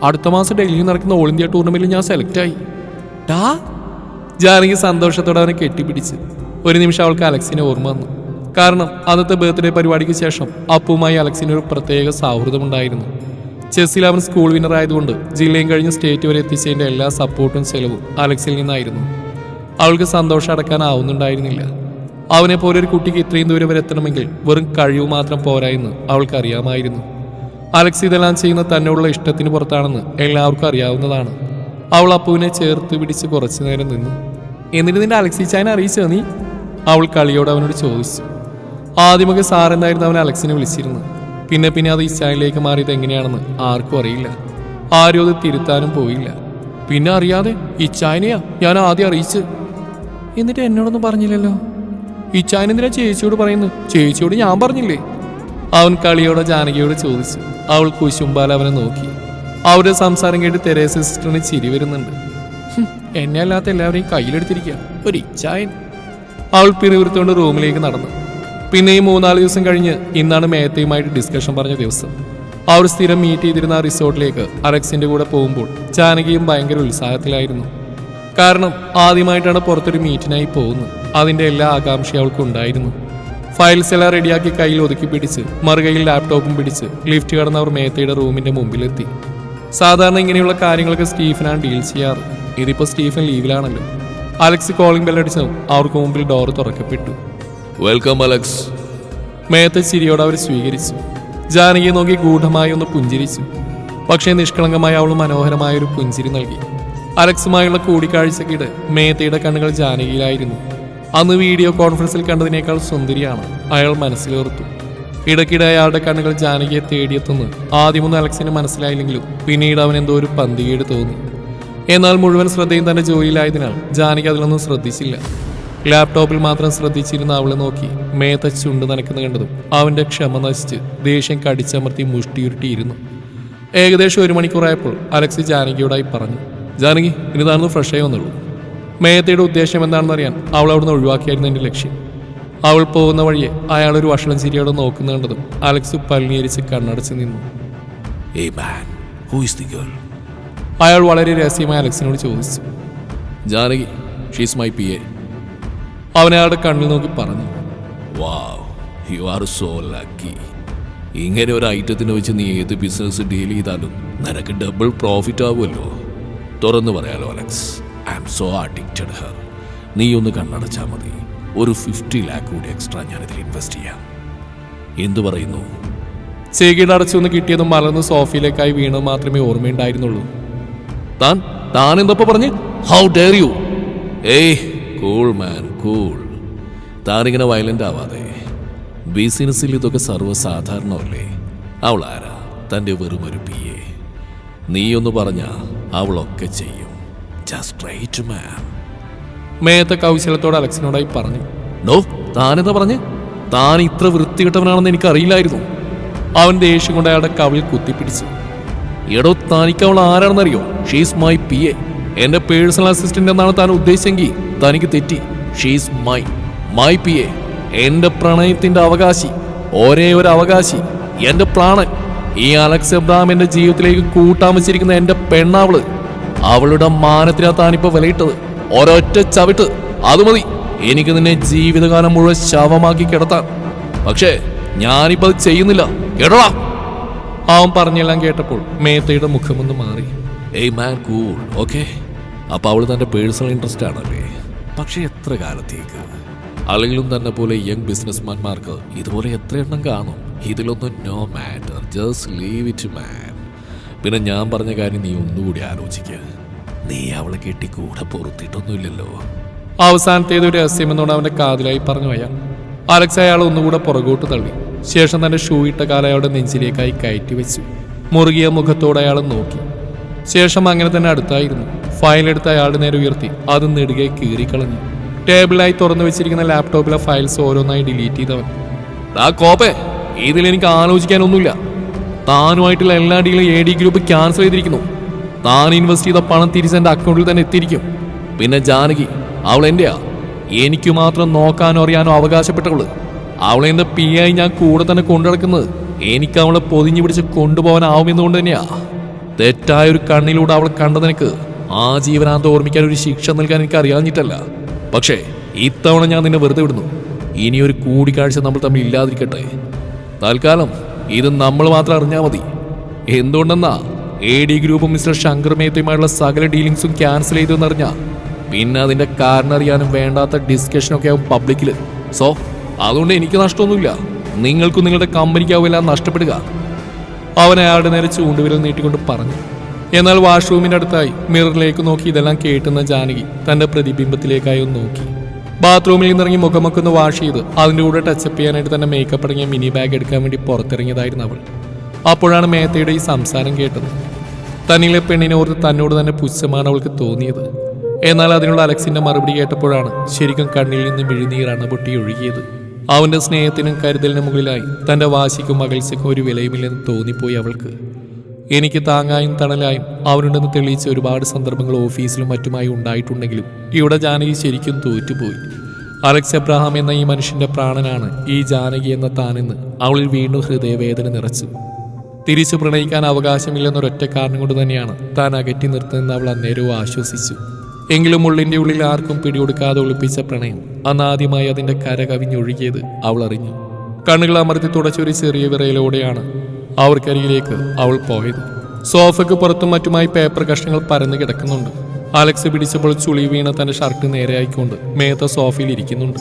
അടുത്ത മാസം ഡൽഹിയിൽ നടക്കുന്ന ഓൾ ഇന്ത്യ ടൂർണമെന്റിൽ ഞാൻ സെലക്ട് ആയി. ജാനകി സന്തോഷത്തോടെ അവനെ കെട്ടിപ്പിടിച്ച്. ഒരു നിമിഷം അവൾക്ക് അലക്സിനെ ഓർമ്മ വന്നു. കാരണം അന്നത്തെ ബർത്ത്ഡേ പരിപാടിക്ക് ശേഷം അപ്പുവുമായി അലക്സിന് ഒരു പ്രത്യേക സൗഹൃദമുണ്ടായിരുന്നു. ചെസ്സിൽ അവൻ സ്കൂൾ വിന്നർ ആയതുകൊണ്ട് ജില്ലയും കഴിഞ്ഞ് സ്റ്റേറ്റ് വരെ എത്തിച്ചതിൻ്റെ എല്ലാ സപ്പോർട്ടും ചെലവും അലക്സിൽ നിന്നായിരുന്നു. അവൾക്ക് സന്തോഷം അടക്കാനാവുന്നുണ്ടായിരുന്നില്ല. അവനെ പോലെ ഒരു കുട്ടിക്ക് ഇത്രയും ദൂരം വരെ എത്തണമെങ്കിൽ വെറും കഴിവ് മാത്രം പോരായെന്ന് അവൾക്കറിയാമായിരുന്നു. അലക്സ് ഇതെല്ലാം ചെയ്യുന്ന തന്നോടുള്ള ഇഷ്ടത്തിന് പുറത്താണെന്ന് എല്ലാവർക്കും അറിയാവുന്നതാണ്. അവൾ അപ്പുവിനെ ചേർത്ത് പിടിച്ച് കുറച്ചു നേരം നിന്നു. എന്നിട്ട് നിന്റെ അലക്സി ചായനെ അറിയിച്ചോ നീ? അവൾ കളിയോട് അവനോട് ചോദിച്ചു. ആദ്യമൊക്കെ സാർ എന്നായിരുന്നു അവൻ അലക്സിനെ വിളിച്ചിരുന്നത്. പിന്നെ അത് ഇച്ചാനിലേക്ക് മാറിയത് എങ്ങനെയാണെന്ന് ആർക്കും അറിയില്ല. ആരും അത് തിരുത്താനും പോയില്ല. പിന്നെ അറിയാതെ ഇച്ചായനെയാ ഞാൻ ആദ്യം അറിയിച്ച്. എന്നിട്ട് എന്നോടൊന്നും പറഞ്ഞില്ലല്ലോ. ഇച്ചായൻ എന്തിനാ ചേച്ചിയോട് പറയുന്നു? ചേച്ചിയോട് ഞാൻ പറഞ്ഞില്ലേ? അവൻ കളിയോടെ ജാനകിയോട് ചോദിച്ചു. അവൾ കുശുമ്പാൽ അവനെ നോക്കി. അവരുടെ സംസാരം കേട്ട് തെരേസ സിസ്റ്ററിന് ചിരി വരുന്നുണ്ട്. എന്നെ അല്ലാത്ത എല്ലാവരെയും കയ്യിലെടുത്തിരിക്കുക ഒരു ഇച്ചായൻ. അവൾ പിറുവിറുത്തുകൊണ്ട് റൂമിലേക്ക് നടന്നു. പിന്നെയും 3-4 ദിവസം കഴിഞ്ഞ് ഇന്നാണ് മേത്തയുമായിട്ട് ഡിസ്കഷൻ പറഞ്ഞ ദിവസം. അവർ സ്ഥിരം മീറ്റ് ചെയ്തിരുന്ന ആ റിസോർട്ടിലേക്ക് അലക്സിന്റെ കൂടെ പോകുമ്പോൾ ജാനകിയും ഭയങ്കര ഉത്സാഹത്തിലായിരുന്നു. കാരണം ആദ്യമായിട്ടാണ് പുറത്തൊരു മീറ്റിനായി പോകുന്നത്. അതിന്റെ എല്ലാ ആകാംക്ഷയും അവൾക്കുണ്ടായിരുന്നു. ഫയൽസ് എല്ലാം റെഡിയാക്കി കയ്യിൽ ഒതുക്കി പിടിച്ച് മറുകയിൽ ലാപ്ടോപ്പും പിടിച്ച് ലിഫ്റ്റ് കടന്ന് അവർ മേത്തയുടെ റൂമിന്റെ മുമ്പിലെത്തി. സാധാരണ ഇങ്ങനെയുള്ള കാര്യങ്ങളൊക്കെ സ്റ്റീഫനാണ് ഡീൽ ചെയ്യാറ്. ഇതിപ്പോ സ്റ്റീഫൻ ലീവിലാണല്ലോ. അലക്സ് കോളിംഗ് ബെല്ലടിച്ചതും അവർക്ക് മുമ്പിൽ ഡോർ തുറക്കപ്പെട്ടു. Welcome Alex. മേത്ത ചിരിയോടെ അവർ സ്വീകരിച്ചു. ജാനകിയെ നോക്കി ഗൂഢമായി ഒന്ന് പുഞ്ചിരിച്ചു. പക്ഷേ നിഷ്കളങ്കമായി അവൾ മനോഹരമായ ഒരു പുഞ്ചിരി നൽകി. അലക്സുമായുള്ള കൂടിക്കാഴ്ചക്കിടെ മേത്തയുടെ കണ്ണുകൾ ജാനകിയിലായിരുന്നു. അന്ന് വീഡിയോ കോൺഫറൻസിൽ കണ്ടതിനേക്കാൾ സുന്ദരിയാണ് അയാൾ മനസ്സിലോർത്തു. ഇടയ്ക്കിടെ അയാളുടെ കണ്ണുകൾ ജാനകിയെ തേടിയെത്തുന്നു ആദ്യമൊന്നും അലക്സിന് മനസ്സിലായില്ലെങ്കിലും പിന്നീട് അവൻ എന്തോ ഒരു പന്തികേട് തോന്നി. എന്നാൽ മുഴുവൻ ശ്രദ്ധയും തന്റെ ജോലിയിലായതിനാൽ ജാനകി അതിലൊന്നും ശ്രദ്ധിച്ചില്ല. ലാപ്ടോപ്പിൽ മാത്രം ശ്രദ്ധിച്ചിരുന്ന അവളെ നോക്കി മേത്ത ചുണ്ട് നനയ്ക്കുന്ന കണ്ടതും അവന്റെ ക്ഷമ നശിച്ച് ദേഷ്യം കടിച്ചമർത്തി മുഷ്ടിയുരുട്ടിയിരുന്നു. ഏകദേശം 1 മണിക്കൂറായപ്പോൾ അലക്സ് ജാനകിയോടായി പറഞ്ഞു. ജാനകി ഇനി താഴ്ന്ന് ഫ്രഷായി വന്നുള്ളൂ. മേത്തയുടെ ഉദ്ദേശം എന്താണെന്നറിയാൻ അവൾ അവിടുന്ന് ഒഴിവാക്കിയായിരുന്നു എൻ്റെ ലക്ഷ്യം. അവൾ പോകുന്ന വഴിയെ അയാളൊരു വഷളം ചിരിയോടെ നോക്കുന്ന കണ്ടതും അലക്സ് പല്ലിയേരിച്ച് കണ്ണടച്ച് നിന്നു. അയാൾ വളരെ രഹസ്യമായി അലക്സിനോട് ചോദിച്ചു. Janaki, she's my PA. അവൻ അയാളുടെ കണ്ണിൽ നോക്കി പറഞ്ഞു. വാവ്, യു ആർ സോ ലക്കി. ഇങ്ങനെ ഒരു ഐറ്റത്തിനെ വെച്ച് നീ ഏത് ബിസിനസ് ഡീൽ ചെയ്താലും നിനക്ക് ഡബിൾ പ്രോഫിറ്റ് ആവുമല്ലോ. തുറന്നു പറയാലോ Alex, I am so addicted her. നീ ഒന്ന് കണ്ണടച്ചാൽ മതി. ഒരു 50 lakh കൂടി എക്സ്ട്രാ ഞാനിതിൽ ഇൻവെസ്റ്റ് ചെയ്യാം. എന്തു പറയുന്നു? ചേകിയുടെ അടച്ചൊന്ന് കിട്ടിയതും മലർന്ന് സോഫയിലേക്കായി വീണത് മാത്രമേ ഓർമ്മയുണ്ടായിരുന്നുള്ളൂ. താൻ എന്തപ്പോ പറഞ്ഞ്? How dare you? ഏയ് കൂൾ മാൻ, കൂൾ. താനിങ്ങനെ വയലന്റ് ആവാതെ. ബിസിനസ്സിൽ ഇതൊക്കെ സർവ്വസാധാരണമല്ലേ. അവൾ ആരാ? തൻ്റെ വെറും ഒരു PA. നീയൊന്ന് പറഞ്ഞാ അവളൊക്കെ ചെയ്യും. Just right man. മേത്ത കൗശലത്തോടെ അലക്സിനോടായി പറഞ്ഞു. നോ, താനെന്താ പറഞ്ഞ്? താൻ ഇത്ര വൃത്തികെട്ടവനാണെന്ന് എനിക്കറിയില്ലായിരുന്നു. അവൻ ദേഷ്യം കൊണ്ട് അയാളുടെ കവിളിൽ കുത്തിപ്പിടിച്ചു. എടോ, തനിക്ക് അവൾ ആരാണെന്നറിയോ? She's my PA. എന്റെ പേഴ്സണൽ അസിസ്റ്റന്റ് എന്നാണ് താൻ ഉദ്ദേശിച്ചെങ്കിൽ തനിക്ക് തെറ്റി. She's my PA. എന്റെ പ്രണയത്തിന്റെ അവകാശി, ഒരേ ഒരു അവകാശി, എന്റെ പ്രാണൻ. ഈ അലക്സ് എബ്രഹാം എന്റെ ജീവിതത്തിലേക്ക് കൂട്ടാൻ വെച്ചിരിക്കുന്ന എന്റെ പെണ്ണാവള്. അവളുടെ മാനത്തിനാ താനിപ്പോ വിലയിട്ടത്. ഒരൊറ്റ ചവിട്ട്, അത് മതി എനിക്ക് നിന്നെ ജീവിതകാലം മുഴുവൻ ശവമാക്കി കിടത്താൻ. പക്ഷേ ഞാനിപ്പോ അത് ചെയ്യുന്നില്ല, കേട്ടോടാ. അവൻ പറഞ്ഞെല്ലാം കേട്ടപ്പോൾ മേത്തയുടെ മുഖമൊന്ന് മാറി. ഏയ് മാൻ, കൂൾ, ഓക്കെ. അപ്പൊ അവള് തന്റെ പേഴ്സണൽ ഇൻട്രസ്റ്റ് ആണല്ലേ. പക്ഷെ എത്ര കാലത്തേക്ക്? അല്ലെങ്കിലും തന്നെ പോലെ യങ് ബിസിനസ്മാൻമാർക്ക് ഇതുപോലെ എത്ര എണ്ണം കാണും? ഇതിലൊന്നും no matter, just leave it man. പിന്നെ ഞാൻ പറഞ്ഞ കാര്യം നീ ഒന്നുകൂടി ആലോചിക്കുക. നീ അവളെ കെട്ടി കൂടെ പൊറുത്തിട്ടൊന്നുമില്ലല്ലോ. അവസാനത്തേത് ഒരു രഹസ്യമെന്നോട് അവന്റെ കാതിലായി പറഞ്ഞു അയാൾ. അലക്സ് അയാൾ ഒന്നുകൂടെ പുറകോട്ട് തള്ളി. ശേഷം തന്റെ ഷൂ ഇട്ട കാല അയാളുടെ നെഞ്ചിലേക്കായി കയറ്റി വെച്ചു. മുറുകിയ മുഖത്തോടെ അയാൾ നോക്കി. ശേഷം അങ്ങനെ തന്നെ അടുത്തായിരുന്നു. ഫയലെടുത്ത് അയാളുടെ നേരെ ഉയർത്തി അത് നെടുകെ കീറിക്കളഞ്ഞു. ടേബിളിലായി തുറന്നു വെച്ചിരിക്കുന്ന ലാപ്ടോപ്പിലെ ഫയൽസ് ഓരോന്നായി ഡിലീറ്റ് ചെയ്തവൻ. കോപ്പേ, ഇതിലെനിക്ക് ആലോചിക്കാനൊന്നുമില്ല. താനുമായിട്ടുള്ള എല്ലാ ഡീലും AD ഗ്രൂപ്പ് ക്യാൻസൽ ചെയ്തിരിക്കുന്നു. താൻ ഇൻവെസ്റ്റ് ചെയ്ത പണം തിരിച്ച് എൻ്റെ അക്കൗണ്ടിൽ തന്നെ എത്തിയിരിക്കും. പിന്നെ ജാനകി, അവൾ എൻ്റെയാ. എനിക്ക് മാത്രം നോക്കാനോ അറിയാനോ അവകാശപ്പെട്ടവള്. അവളെ എൻ്റെ PA ഞാൻ കൂടെ തന്നെ കൊണ്ടുനടക്കുന്നത് എനിക്ക് അവളെ പൊതിഞ്ഞു പിടിച്ച് കൊണ്ടുപോകാനാവുമെന്നുകൊണ്ട് തന്നെയാ. തെറ്റായൊരു കണ്ണിലൂടെ അവളെ കണ്ടതെനിക്ക് ആജീവനാന്തം ഓർമ്മിക്കാൻ ഒരു ശിക്ഷ നൽകാൻ എനിക്ക് അറിയാഞ്ഞിട്ടല്ല. പക്ഷേ ഇത്തവണ ഞാൻ നിന്നെ വെറുതെ വിടുന്നു. ഇനിയൊരു കൂടിക്കാഴ്ച നമ്മൾ തമ്മിൽ ഇല്ലാതിരിക്കട്ടെ. തൽക്കാലം ഇത് നമ്മൾ മാത്രം അറിഞ്ഞാൽ മതി. എന്തുകൊണ്ടെന്നാ AD ഗ്രൂപ്പും മിസ്റ്റർ ശങ്കർ മേത്തയുമായുള്ള സകല ഡീലിങ്സും ക്യാൻസൽ ചെയ്തെന്നറിഞ്ഞാൽ പിന്നെ അതിന്റെ കാരണം അറിയാനും വേണ്ടാത്ത ഡിസ്കഷനൊക്കെ ആവും പബ്ലിക്കിൽ. സോ അതുകൊണ്ട് എനിക്ക് നഷ്ടമൊന്നുമില്ല, നിങ്ങൾക്കും നിങ്ങളുടെ കമ്പനിക്കാവും എല്ലാം നഷ്ടപ്പെടുക. അവൻ അയാളുടെ നേരെ ചൂണ്ടുവിരൽ നീട്ടിക്കൊണ്ട് പറഞ്ഞു. എന്നാൽ വാഷ്റൂമിന്റെ അടുത്തായി മിററിലേക്ക് നോക്കി ഇതെല്ലാം കേട്ടുന്ന ജാനകി തന്റെ പ്രതിബിംബത്തിലേക്കായി ഒന്ന് നോക്കി. ബാത്റൂമിൽ നിന്നിറങ്ങി മുഖമൊക്കെ ഒന്ന് വാഷ് ചെയ്ത് അതിൻ്റെ കൂടെ ടച്ചപ്പ് ചെയ്യാനായിട്ട് തന്നെ മേക്കപ്പ് അടങ്ങിയ മിനി ബാഗ് എടുക്കാൻ വേണ്ടി പുറത്തിറങ്ങിയതായിരുന്നു അവൾ. അപ്പോഴാണ് മേത്തയുടെ ഈ സംസാരം കേട്ടത്. തന്നിലെ പെണ്ണിനെ ഓർത്ത് തന്നോട് തന്നെ പുച്ഛമാണ് അവൾക്ക് തോന്നിയത്. എന്നാൽ അതിനുള്ള അലക്സിന്റെ മറുപടി കേട്ടപ്പോഴാണ് ശരിക്കും കണ്ണിൽ നിന്ന് മിഴിനീർ അണപൊട്ടി ഒഴുകിയത്. അവന്റെ സ്നേഹത്തിനും കരുതലിനും മുകളിലായി തന്റെ വാശിക്കും അകൽച്ചയ്ക്കും ഒരു വിലയുമില്ലെന്ന് തോന്നിപ്പോയി അവൾക്ക്. എനിക്ക് താങ്ങായും തണലായും അവനുണ്ടെന്ന് തെളിയിച്ച ഒരുപാട് സന്ദർഭങ്ങൾ ഓഫീസിലും മറ്റുമായി ഉണ്ടായിട്ടുണ്ടെങ്കിലും ഇവിടെ ജാനകി ശരിക്കും തോറ്റുപോയി. അലക്സ് എബ്രഹാം എന്ന ഈ മനുഷ്യന്റെ പ്രാണനാണ് ഈ ജാനകി എന്ന താനെന്ന് അവളിൽ വീണ്ടും ഹൃദയവേദന നിറച്ചു. തിരിച്ചു പ്രണയിക്കാൻ അവകാശമില്ലെന്നൊരൊറ്റ കാരണം കൊണ്ട് തന്നെയാണ് താൻ അകറ്റി നിർത്തുന്നതെന്ന് അവൾ അന്നേരവും ആശ്വസിച്ചു. എങ്കിലും ഉള്ളിൻ്റെ ഉള്ളിൽ ആർക്കും പിടികൊടുക്കാതെ ഒളിപ്പിച്ച പ്രണയം അന്നാദ്യമായി അതിൻ്റെ കര കവിഞ്ഞൊഴുകിയത് അവൾ അറിഞ്ഞു. കണ്ണുകൾ അമർത്തി തുടച്ചൊരു ചെറിയ വിറയലോടെയാണ് അവർക്കരികിലേക്ക് അവൾ പോയത്. സോഫയ്ക്ക് പുറത്തും മറ്റുമായി പേപ്പർ കഷ്ണങ്ങൾ പരന്നു കിടക്കുന്നുണ്ട്. അലക്സ് പിടിച്ചപ്പോൾ ചുളി വീണ തന്റെ ഷർട്ട് നേരെയായിക്കൊണ്ട് മേത്ത സോഫയിൽ ഇരിക്കുന്നുണ്ട്.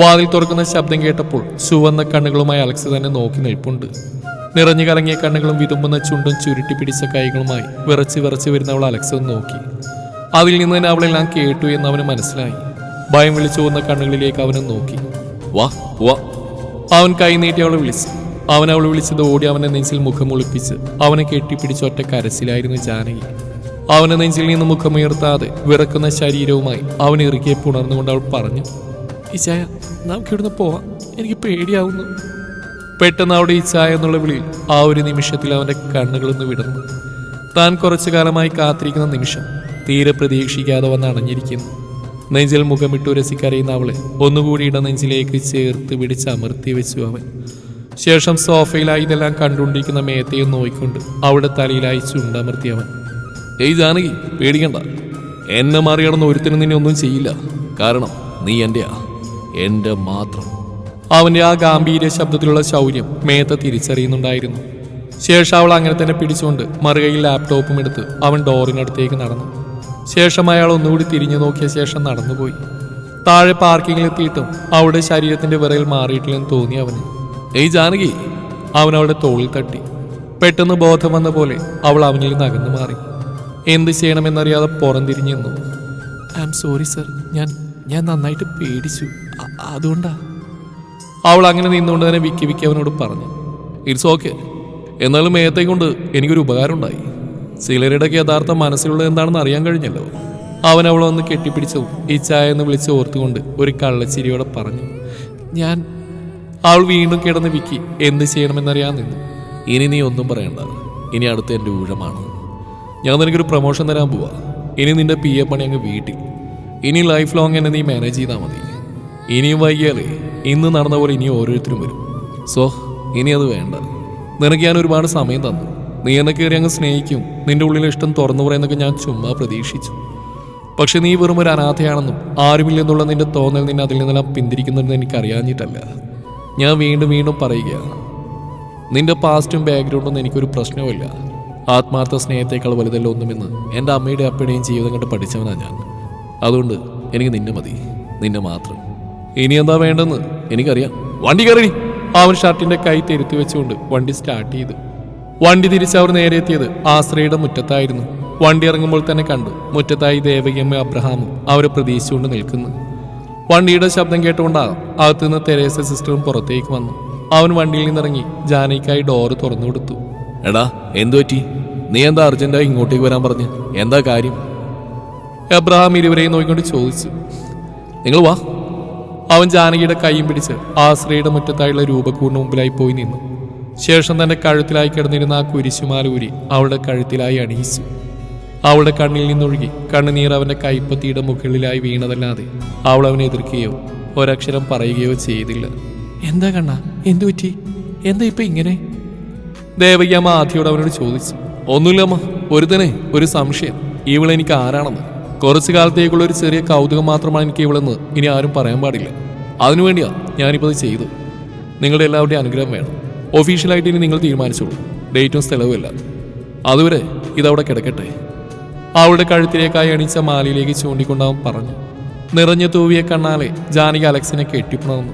വാതിൽ തുറക്കുന്ന ശബ്ദം കേട്ടപ്പോൾ ചുവന്ന കണ്ണുകളുമായി അലക്സ് തന്നെ നോക്കി നിൽപ്പുണ്ട്. നിറഞ്ഞു കലങ്ങിയ കണ്ണുകളും വിതുമ്പുന്ന ചുണ്ടും ചുരുട്ടി പിടിച്ച കൈകളുമായി വിറച്ച് വിറച്ച് വരുന്നവൾ അലക്സ് നോക്കി. അതിൽ നിന്ന് തന്നെ അവളെല്ലാം കേട്ടു എന്ന് അവന് മനസ്സിലായി. ഭയം വിളിച്ചു പോകുന്ന കണ്ണുകളിലേക്ക് അവനെ നോക്കി. വാ വാ. അവൻ കൈ നീട്ടി അവളെ വിളിച്ചു. അവളെ വിളിച്ചത് ഓടി അവനെ നെഞ്ചിൽ മുഖം ഒളിപ്പിച്ച് അവനെ കെട്ടിപ്പിടിച്ച ഒറ്റ കരച്ചിലായിരുന്നു ജാനകി. അവനെ നെഞ്ചിൽ നിന്ന് മുഖമുയർത്താതെ വിറക്കുന്ന ശരീരവുമായി അവൻ ഇറുകിയെ പുണർന്നുകൊണ്ട് അവൾ പറഞ്ഞു, ഇച്ചായ നമുക്കിവിടുന്ന് പോവാം, എനിക്ക് പേടിയാവുന്നു. പെട്ടെന്ന് അവിടെ ഇച്ചായ എന്നുള്ള വിളിയിൽ ആ ഒരു നിമിഷത്തിൽ അവന്റെ കണ്ണുകളൊന്ന് വിടർന്നു. താൻ കുറച്ചു കാലമായി കാത്തിരിക്കുന്ന നിമിഷം തീരെ പ്രതീക്ഷിക്കാതെ വന്ന് അണഞ്ഞിരിക്കുന്നു. നെഞ്ചിൽ മുഖമിട്ടു രസിക്കരയുന്ന അവളെ ഒന്നുകൂടി ഇടനെഞ്ചിലേക്ക് ചേർത്ത് പിടിച്ച് അമർത്തി വെച്ചു അവൻ. ശേഷം സോഫയിലായി ഇതെല്ലാം കണ്ടുകൊണ്ടിരിക്കുന്ന മേത്തയെ നോയിക്കൊണ്ട് അവിടെ തലയിലായി ചുണ്ടമർത്തി അവൻ. ഏയ് ജാനകി, പേടിക്കണ്ട, എന്നെ മറികടന്ന് ഒരുത്തിനും നിന്നെ ഒന്നും ചെയ്യില്ല. കാരണം നീ എൻ്റെ മാത്രം. അവന്റെ ആ ഗാംഭീര്യ ശബ്ദത്തിലുള്ള ശൗര്യം മേത്ത തിരിച്ചറിയുന്നുണ്ടായിരുന്നു. ശേഷം അവൾ അങ്ങനെ തന്നെ പിടിച്ചുകൊണ്ട് മറുകയിൽ ലാപ്ടോപ്പും എടുത്ത് അവൻ ഡോറിനടുത്തേക്ക് നടന്നു. ശേഷം അയാൾ ഒന്നുകൂടി തിരിഞ്ഞു നോക്കിയ ശേഷം നടന്നുപോയി. താഴെ പാർക്കിങ്ങിലെത്തിയിട്ടും അവളുടെ ശരീരത്തിന്റെ വിറയിൽ മാറിയിട്ടില്ലെന്ന് തോന്നി അവന്. ഏയ് ജാനകി, അവൻ അവളുടെ തോളിൽ തട്ടി. പെട്ടെന്ന് ബോധം വന്ന പോലെ അവൾ അവനിൽ നിന്ന് അകന്നു മാറി. എന്ത് ചെയ്യണമെന്നറിയാതെ പുറംതിരിഞ്ഞു നിന്നു. ഐ ആം സോറി സർ, ഞാൻ നന്നായിട്ട് പേടിച്ചു, അതുകൊണ്ടാ. അവൾ അങ്ങനെ നിന്നുകൊണ്ട് തന്നെ വിക്കി വിക്കി അവനോട് പറഞ്ഞു. ഇറ്റ്സ് ഓക്കെ, എന്നാലും മേത്തെ കൊണ്ട് എനിക്കൊരു ഉപകാരം ഉണ്ടായി. ചിലരുടെയൊക്കെ യഥാർത്ഥ മനസ്സിലുള്ളത് എന്താണെന്ന് അറിയാൻ കഴിഞ്ഞല്ലോ. അവൻ അവളെ ഒന്ന് കെട്ടിപ്പിടിച്ചതും ഈ ചായ എന്ന് വിളിച്ച് ഓർത്തുകൊണ്ട് ഒരു കള്ളച്ചിരിയോടെ പറഞ്ഞു. അവൾ വീണ്ടും കിടന്ന് വിക്കി എന്ത് ചെയ്യണമെന്നറിയാൻ നിന്നു. ഇനി നീ ഒന്നും പറയണ്ട, ഇനി അടുത്ത എൻ്റെ ഊഴമാണ്. ഞാൻ നിനക്കൊരു പ്രൊമോഷൻ തരാൻ പോവാ. ഇനി നിന്റെ PA പണി അങ്ങ് വീട്ടിൽ. ഇനി ലൈഫ് ലോങ് എന്നെ നീ മാനേജ് ചെയ്താൽ മതി. ഇനിയും വൈകിയാലേ ഇന്ന് നടന്ന പോലെ ഇനി ഓരോരുത്തരും വരും. സോ ഇനി അത് വേണ്ട. നിനക്ക് ഞാൻ ഒരുപാട് സമയം തന്നു. നീ എന്നെ കയറി അങ്ങ് സ്നേഹിക്കും, നിന്റെ ഉള്ളിലെ ഇഷ്ടം തുറന്നു പറയുന്നൊക്കെ ഞാൻ ചുമ്മാ പ്രതീക്ഷിച്ചു. പക്ഷെ നീ വെറും ഒരു അനാഥയാണെന്നും ആരുമില്ലെന്നുള്ള നിന്റെ തോന്നൽ നിന്നെ അതിൽ നിന്നെല്ലാം പിന്തിരിക്കുന്നതെന്ന് എനിക്കറിയാഞ്ഞിട്ടല്ല. ഞാൻ വീണ്ടും വീണ്ടും പറയുകയാണ്, നിന്റെ പാസ്റ്റും ബാക്ക്ഗ്രൗണ്ടൊന്നും എനിക്കൊരു പ്രശ്നവുമില്ല. ആത്മാർത്ഥ സ്നേഹത്തേക്കാൾ വലുതല്ല ഒന്നുമെന്ന് എൻ്റെ അമ്മയുടെ അപ്പയുടെയും ജീവിതം കണ്ട് പഠിച്ചവനാണ് ഞാൻ. അതുകൊണ്ട് എനിക്ക് നിന്നെ മതി, നിന്നെ മാത്രം. ഇനി എന്താ വേണ്ടെന്ന് എനിക്കറിയാം. വണ്ടി കയറി. അവൻ ഷർട്ടിന്റെ കൈ തിരുത്തി വെച്ചുകൊണ്ട് വണ്ടി സ്റ്റാർട്ട് ചെയ്തു. വണ്ടി തിരിച്ച് അവർ നേരെ എത്തിയത് ആശ്രയുടെ മുറ്റത്തായിരുന്നു. വണ്ടി ഇറങ്ങുമ്പോൾ തന്നെ കണ്ടു മുറ്റത്തായി ദേവകിയമ്മ അബ്രഹാമും അവരെ പ്രതീക്ഷിച്ചുകൊണ്ട് നിൽക്കുന്നു. വണ്ടിയുടെ ശബ്ദം കേട്ടുകൊണ്ടാകും അകത്തുനിന്ന് തെരേസ സിസ്റ്ററും പുറത്തേക്ക് വന്നു. അവൻ വണ്ടിയിൽ നിന്നിറങ്ങി ജാനകിക്കായി ഡോറ് തുറന്നു കൊടുത്തു. എടാ, എന്തു പറ്റി? നീ എന്താ അർജന്റായി ഇങ്ങോട്ടേക്ക് വരാൻ പറഞ്ഞ്? എന്താ കാര്യം? എബ്രഹാം ഇരുവരെയും നോക്കിക്കൊണ്ട് ചോദിച്ചു. നിങ്ങൾ വാ. അവൻ ജാനകിയുടെ കൈയും പിടിച്ച് ആശ്രയുടെ മുറ്റത്തായുള്ള രൂപക്കൂടിന് മുമ്പിലായി പോയി നിന്നു. ശേഷം തന്റെ കഴുത്തിലായി കിടന്നിരുന്ന ആ കുരിശുമാല ഊരി അവളുടെ കഴുത്തിലായി അണിയിച്ചു. അവളുടെ കണ്ണിൽ നിന്നൊഴുകി കണ്ണുനീർ അവന്റെ കൈപ്പത്തിയുടെ മുകളിലായി വീണതല്ലാതെ അവൾ അവനെ എതിർക്കുകയോ ഒരക്ഷരം പറയുകയോ ചെയ്തില്ല. എന്താ കണ്ണാ, എന്തു പറ്റി? എന്താ ഇപ്പൊ ഇങ്ങനെ? ദേവകിയമ്മ ആദ്യയോട് അവനോട് ചോദിച്ചു. ഒന്നുമില്ലമ്മ, ഒരു സംശയം. ഇവളെനിക്ക് ആരാണെന്ന്. കുറച്ചു കാലത്തേക്കുള്ള ഒരു ചെറിയ കൗതുകം മാത്രമാണ് എനിക്ക് ഇവളെന്ന് ഇനി ആരും പറയാൻ പാടില്ല. അതിനുവേണ്ടിയാ ഞാനിപ്പോൾ ഇത് ചെയ്തു. നിങ്ങളുടെ എല്ലാവരുടെയും അനുഗ്രഹം വേണം. ഒഫീഷ്യലായിട്ട് ഇനി നിങ്ങൾ തീരുമാനിച്ചോളൂ, ഡേറ്റും സ്ഥലവുമില്ല. അതുവരെ ഇതവിടെ കിടക്കട്ടെ. അവളുടെ കഴുത്തിലേക്കായി അണിച്ച മാലയിലേക്ക് ചൂണ്ടിക്കൊണ്ടവൻ പറഞ്ഞു. നിറഞ്ഞു തൂവിയ കണ്ണാലെ ജാനകി അലക്സിനെ കെട്ടിപ്പുണർന്നു.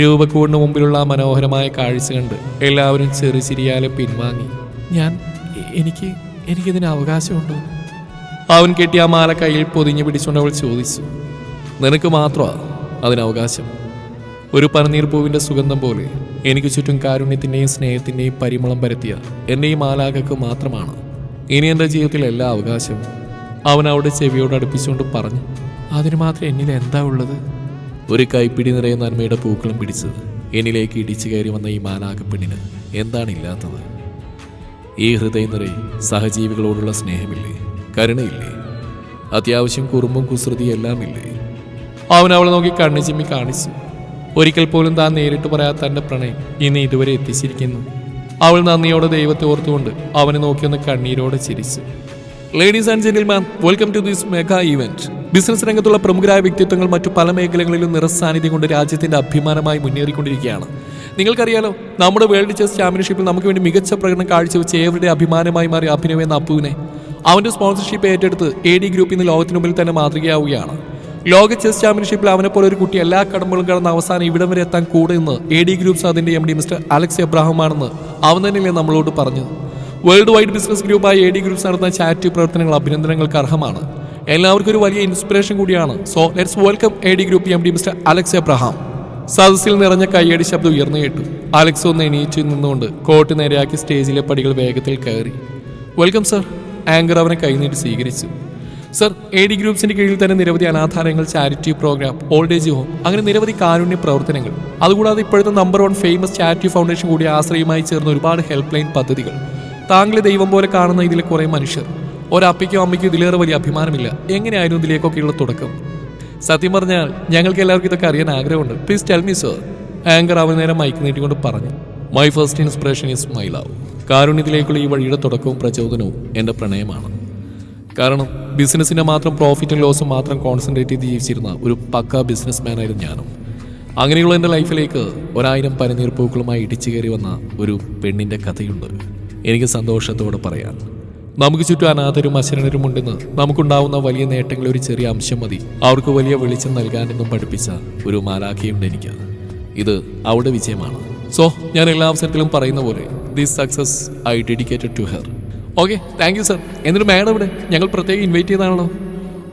രൂപക്കൂടിന് മുമ്പിലുള്ള ആ മനോഹരമായ കാഴ്ച കണ്ട് എല്ലാവരും ചെറുചിരിയാലെ പിൻവാങ്ങി. എനിക്കിതിന് അവകാശമുണ്ടോ? അവൻ കെട്ടിയ ആ മാല കയ്യിൽ പൊതിഞ്ഞു പിടിച്ചുകൊണ്ട് അവൾ ചോദിച്ചു. നിനക്ക് മാത്രമാണ് അതിനവകാശം. ഒരു പനിനീർ പൂവിൻ്റെ സുഗന്ധം പോലെ എനിക്ക് ചുറ്റും കാരുണ്യത്തിൻ്റെയും സ്നേഹത്തിൻ്റെയും പരിമളം പരത്തിയ എൻ്റെ ഈ മാലാകക്ക് മാത്രമാണ് ഇനി എൻ്റെ ജീവിതത്തിൽ എല്ലാ അവകാശവും. അവൻ അവിടെ ചെവിയോട് അടുപ്പിച്ചുകൊണ്ട് പറഞ്ഞു. അതിന് മാത്രം എന്നിൽ എന്താ ഉള്ളത്? ഒരു കൈപ്പിടി നിറയെ നന്മയുടെ പൂക്കളും പിടിച്ച് എന്നിലേക്ക് ഇടിച്ചു കയറി വന്ന ഈ മാലാക പെണ്ണിന് എന്താണില്ലാത്തത്? ഈ ഹൃദയം നിറയെ സഹജീവികളോടുള്ള സ്നേഹമില്ലേ? കരുണയില്ലേ? അത്യാവശ്യം കുറുമ്പും കുസൃതിയും എല്ലാമില്ലേ? അവൻ അവളെ നോക്കി കണ്ണു ചിമ്മി കാണിച്ചു. ഒരിക്കൽ പോലും താൻ നേരിട്ട് പറയാത്ത തൻ്റെ പ്രണയം ഇന്ന് ഇതുവരെ എത്തിച്ചിരിക്കുന്നു. അവൾ നന്ദിയോടെ ദൈവത്തെ ഓർത്തുകൊണ്ട് അവനെ നോക്കിയൊന്ന് കണ്ണീരോടെ ചിരിച്ചു. Ladies and gentleman, welcome to this mega event. Business രംഗത്തുള്ള പ്രമുഖരായ വ്യക്തിത്വങ്ങൾ മറ്റു പല മേഖലകളിലും നിറസാന്നിധ്യം കൊണ്ട് രാജ്യത്തിന്റെ അഭിമാനമായി മുന്നേറിക്കൊണ്ടിരിക്കുകയാണ്. നിങ്ങൾക്കറിയാലോ, നമ്മുടെ വേൾഡ് ചെസ് ചാമ്പ്യൻഷിപ്പിൽ നമുക്ക് വേണ്ടി മികച്ച പ്രകടനം കാഴ്ചവെച്ച ഏവരുടെ അഭിമാനമായി മാറിയ അഭിനവ് എന്ന അപ്പുവിനെ അവന്റെ സ്പോൺസർഷിപ്പ് ഏറ്റെടുത്ത് AD ഗ്രൂപ്പ് ഇന്ന് ലോകത്തിനു മുമ്പിൽ തന്നെ മാതൃകയാവുകയാണ്. ലോക ചെസ് ചാമ്പ്യൻഷിപ്പിൽ അവനെ പോലെ ഒരു കുട്ടി എല്ലാ കടമ്പകളും കടന്ന് അവസാനം ഇവിടം വരെ എത്താൻ കൂടെ നിന്ന് AD ഗ്രൂപ്പ്സ് അതിന്റെ MD മിസ്റ്റർ അലക്സ് എബ്രാഹിം ആണെന്ന് അവൻ തന്നെയല്ലേ നമ്മളോട് പറഞ്ഞത്. വേൾഡ് വൈഡ് ബിസിനസ് ഗ്രൂപ്പായ AD ഗ്രൂപ്പ്സ് നടത്തുന്ന ചാരിറ്റി പ്രവർത്തനങ്ങൾ അഭിനന്ദനങ്ങൾക്ക് അർഹമാണ്. എല്ലാവർക്കും ഒരു വലിയ ഇൻസ്പിറേഷൻ കൂടിയാണ്. So let's welcome AD group MD mister Alex Ebrahim. സദസ്സിൽ നിറഞ്ഞ കയ്യടി ശബ്ദം ഉയർന്നു കേട്ടു. അലക്സ് ഒന്ന് എണീറ്റ് നിന്നുകൊണ്ട് കോട്ട് നേരെയാക്കി സ്റ്റേജിലെ പടികൾ വേഗത്തിൽ കയറി. Welcome sir. ആങ്കർ അവനെ കൈനീട്ടി സ്വീകരിച്ചു. സർ, AD ഗ്രൂപ്പ്സിന്റെ കീഴിൽ തന്നെ നിരവധി അനാഥാലയങ്ങൾ, charity program, old age home, അങ്ങനെ നിരവധി കാരുണ്യ പ്രവർത്തനങ്ങൾ, അതുകൂടാതെ ഇപ്പോഴത്തെ നമ്പർ 1 ഫേമസ് ചാരിറ്റി ഫൗണ്ടേഷൻ കൂടി ആശ്രയമായി ചേർന്ന ഒരുപാട് ഹെൽപ്പ് ലൈൻ പദ്ധതികൾ. താങ്കളെ ദൈവം പോലെ കാണുന്ന ഇതിലെ കുറേ മനുഷ്യർ. ഒരപ്പയ്ക്കും അമ്മയ്ക്കും ഇതിലേറെ വലിയ അഭിമാനമില്ല. എങ്ങനെയായിരുന്നു ഇതിലേക്കൊക്കെയുള്ള തുടക്കം? സത്യം പറഞ്ഞാൽ ഞങ്ങൾക്ക് എല്ലാവർക്കും ഇതൊക്കെ അറിയാൻ ആഗ്രഹമുണ്ട്. Please tell me sir. Anchor അവൻ നേരം മൈക്ക് നീട്ടിക്കൊണ്ട് പറഞ്ഞു. My first inspiration is my love. കാരുണ്യത്തിലേക്കുള്ള ഈ വഴിയുടെ തുടക്കവും പ്രചോദനവും എൻ്റെ പ്രണയമാണ്. കാരണം ബിസിനസ്സിൻ്റെ മാത്രം പ്രോഫിറ്റും ലോസും മാത്രം കോൺസെൻട്രേറ്റ് ചെയ്ത് ജീവിച്ചിരുന്ന ഒരു പക്ക ബിസിനസ് മാനായിരുന്നു ഞാനും. അങ്ങനെയുള്ള എൻ്റെ ലൈഫിലേക്ക് 1000 പനിനീർ പൂക്കളുമായി ഇടിച്ചു കയറി വന്ന ഒരു പെണ്ണിൻ്റെ കഥയുണ്ട് എനിക്ക് സന്തോഷത്തോടെ പറയാൻ. നമുക്ക് ചുറ്റും അനാഥരും അശരണരും ഉണ്ടെന്ന് നമുക്കുണ്ടാവുന്ന വലിയ നേട്ടങ്ങളിൽ ഒരു ചെറിയ അംശം മതി അവർക്ക് വലിയ വെളിച്ചം നൽകാനെന്നും പഠിപ്പിച്ച ഒരു മാലാഖയുണ്ട് എനിക്ക്. ഇത് അവളുടെ വിജയമാണ്. സോ ഞാൻ എല്ലാ അവസരത്തിലും പറയുന്ന പോലെ this success I dedicated to her. Okay, thank you sir. എന്നിട്ട് മാഡം ഇവിടെ ഞങ്ങൾ പ്രത്യേകം ഇൻവൈറ്റ് ചെയ്താണല്ലോ.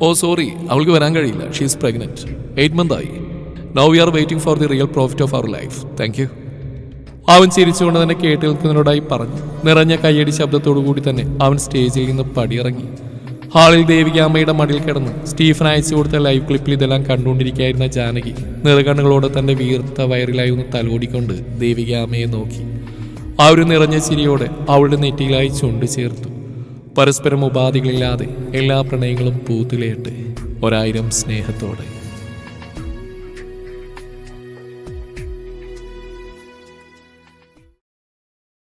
ഓ സോറി, അവൾക്ക് വരാൻ കഴിയില്ല. She is pregnant. 8 months ആയി. Now we are waiting for the real profit of our life. Thank you. അവൻ ചിരിച്ചുകൊണ്ട് തന്നെ കേട്ട് നിൽക്കുന്നതിനോടായി പറഞ്ഞു. നിറഞ്ഞ കയ്യടി ശബ്ദത്തോടു കൂടി തന്നെ അവൻ സ്റ്റേജിൽ നിന്ന് പടിയിറങ്ങി. ഹാളിൽ ദേവികാമ്മയുടെ മടിയിൽ കിടന്ന് സ്റ്റീഫൻ അയച്ചു കൊടുത്ത ലൈവ് ക്ലിപ്പിൽ ഇതെല്ലാം കണ്ടുകൊണ്ടിരിക്കുകയായിരുന്ന ജാനകി നിറകണ്ണുകളോടെ തന്റെ വീർത്ത വയറിലായി ഒന്ന് തലോടിക്കൊണ്ട് ദേവികാമ്മയെ നോക്കി. ആ ഒരു നിറഞ്ഞ ചിരിയോടെ അവളുടെ നെറ്റിയിലായി ചുണ്ടു ചേർത്തു. പരസ്പരം ഉപാധികളില്ലാതെ എല്ലാ പ്രണയങ്ങളും പൂത്തുലയട്ടെ. 1000 സ്നേഹത്തോടെ.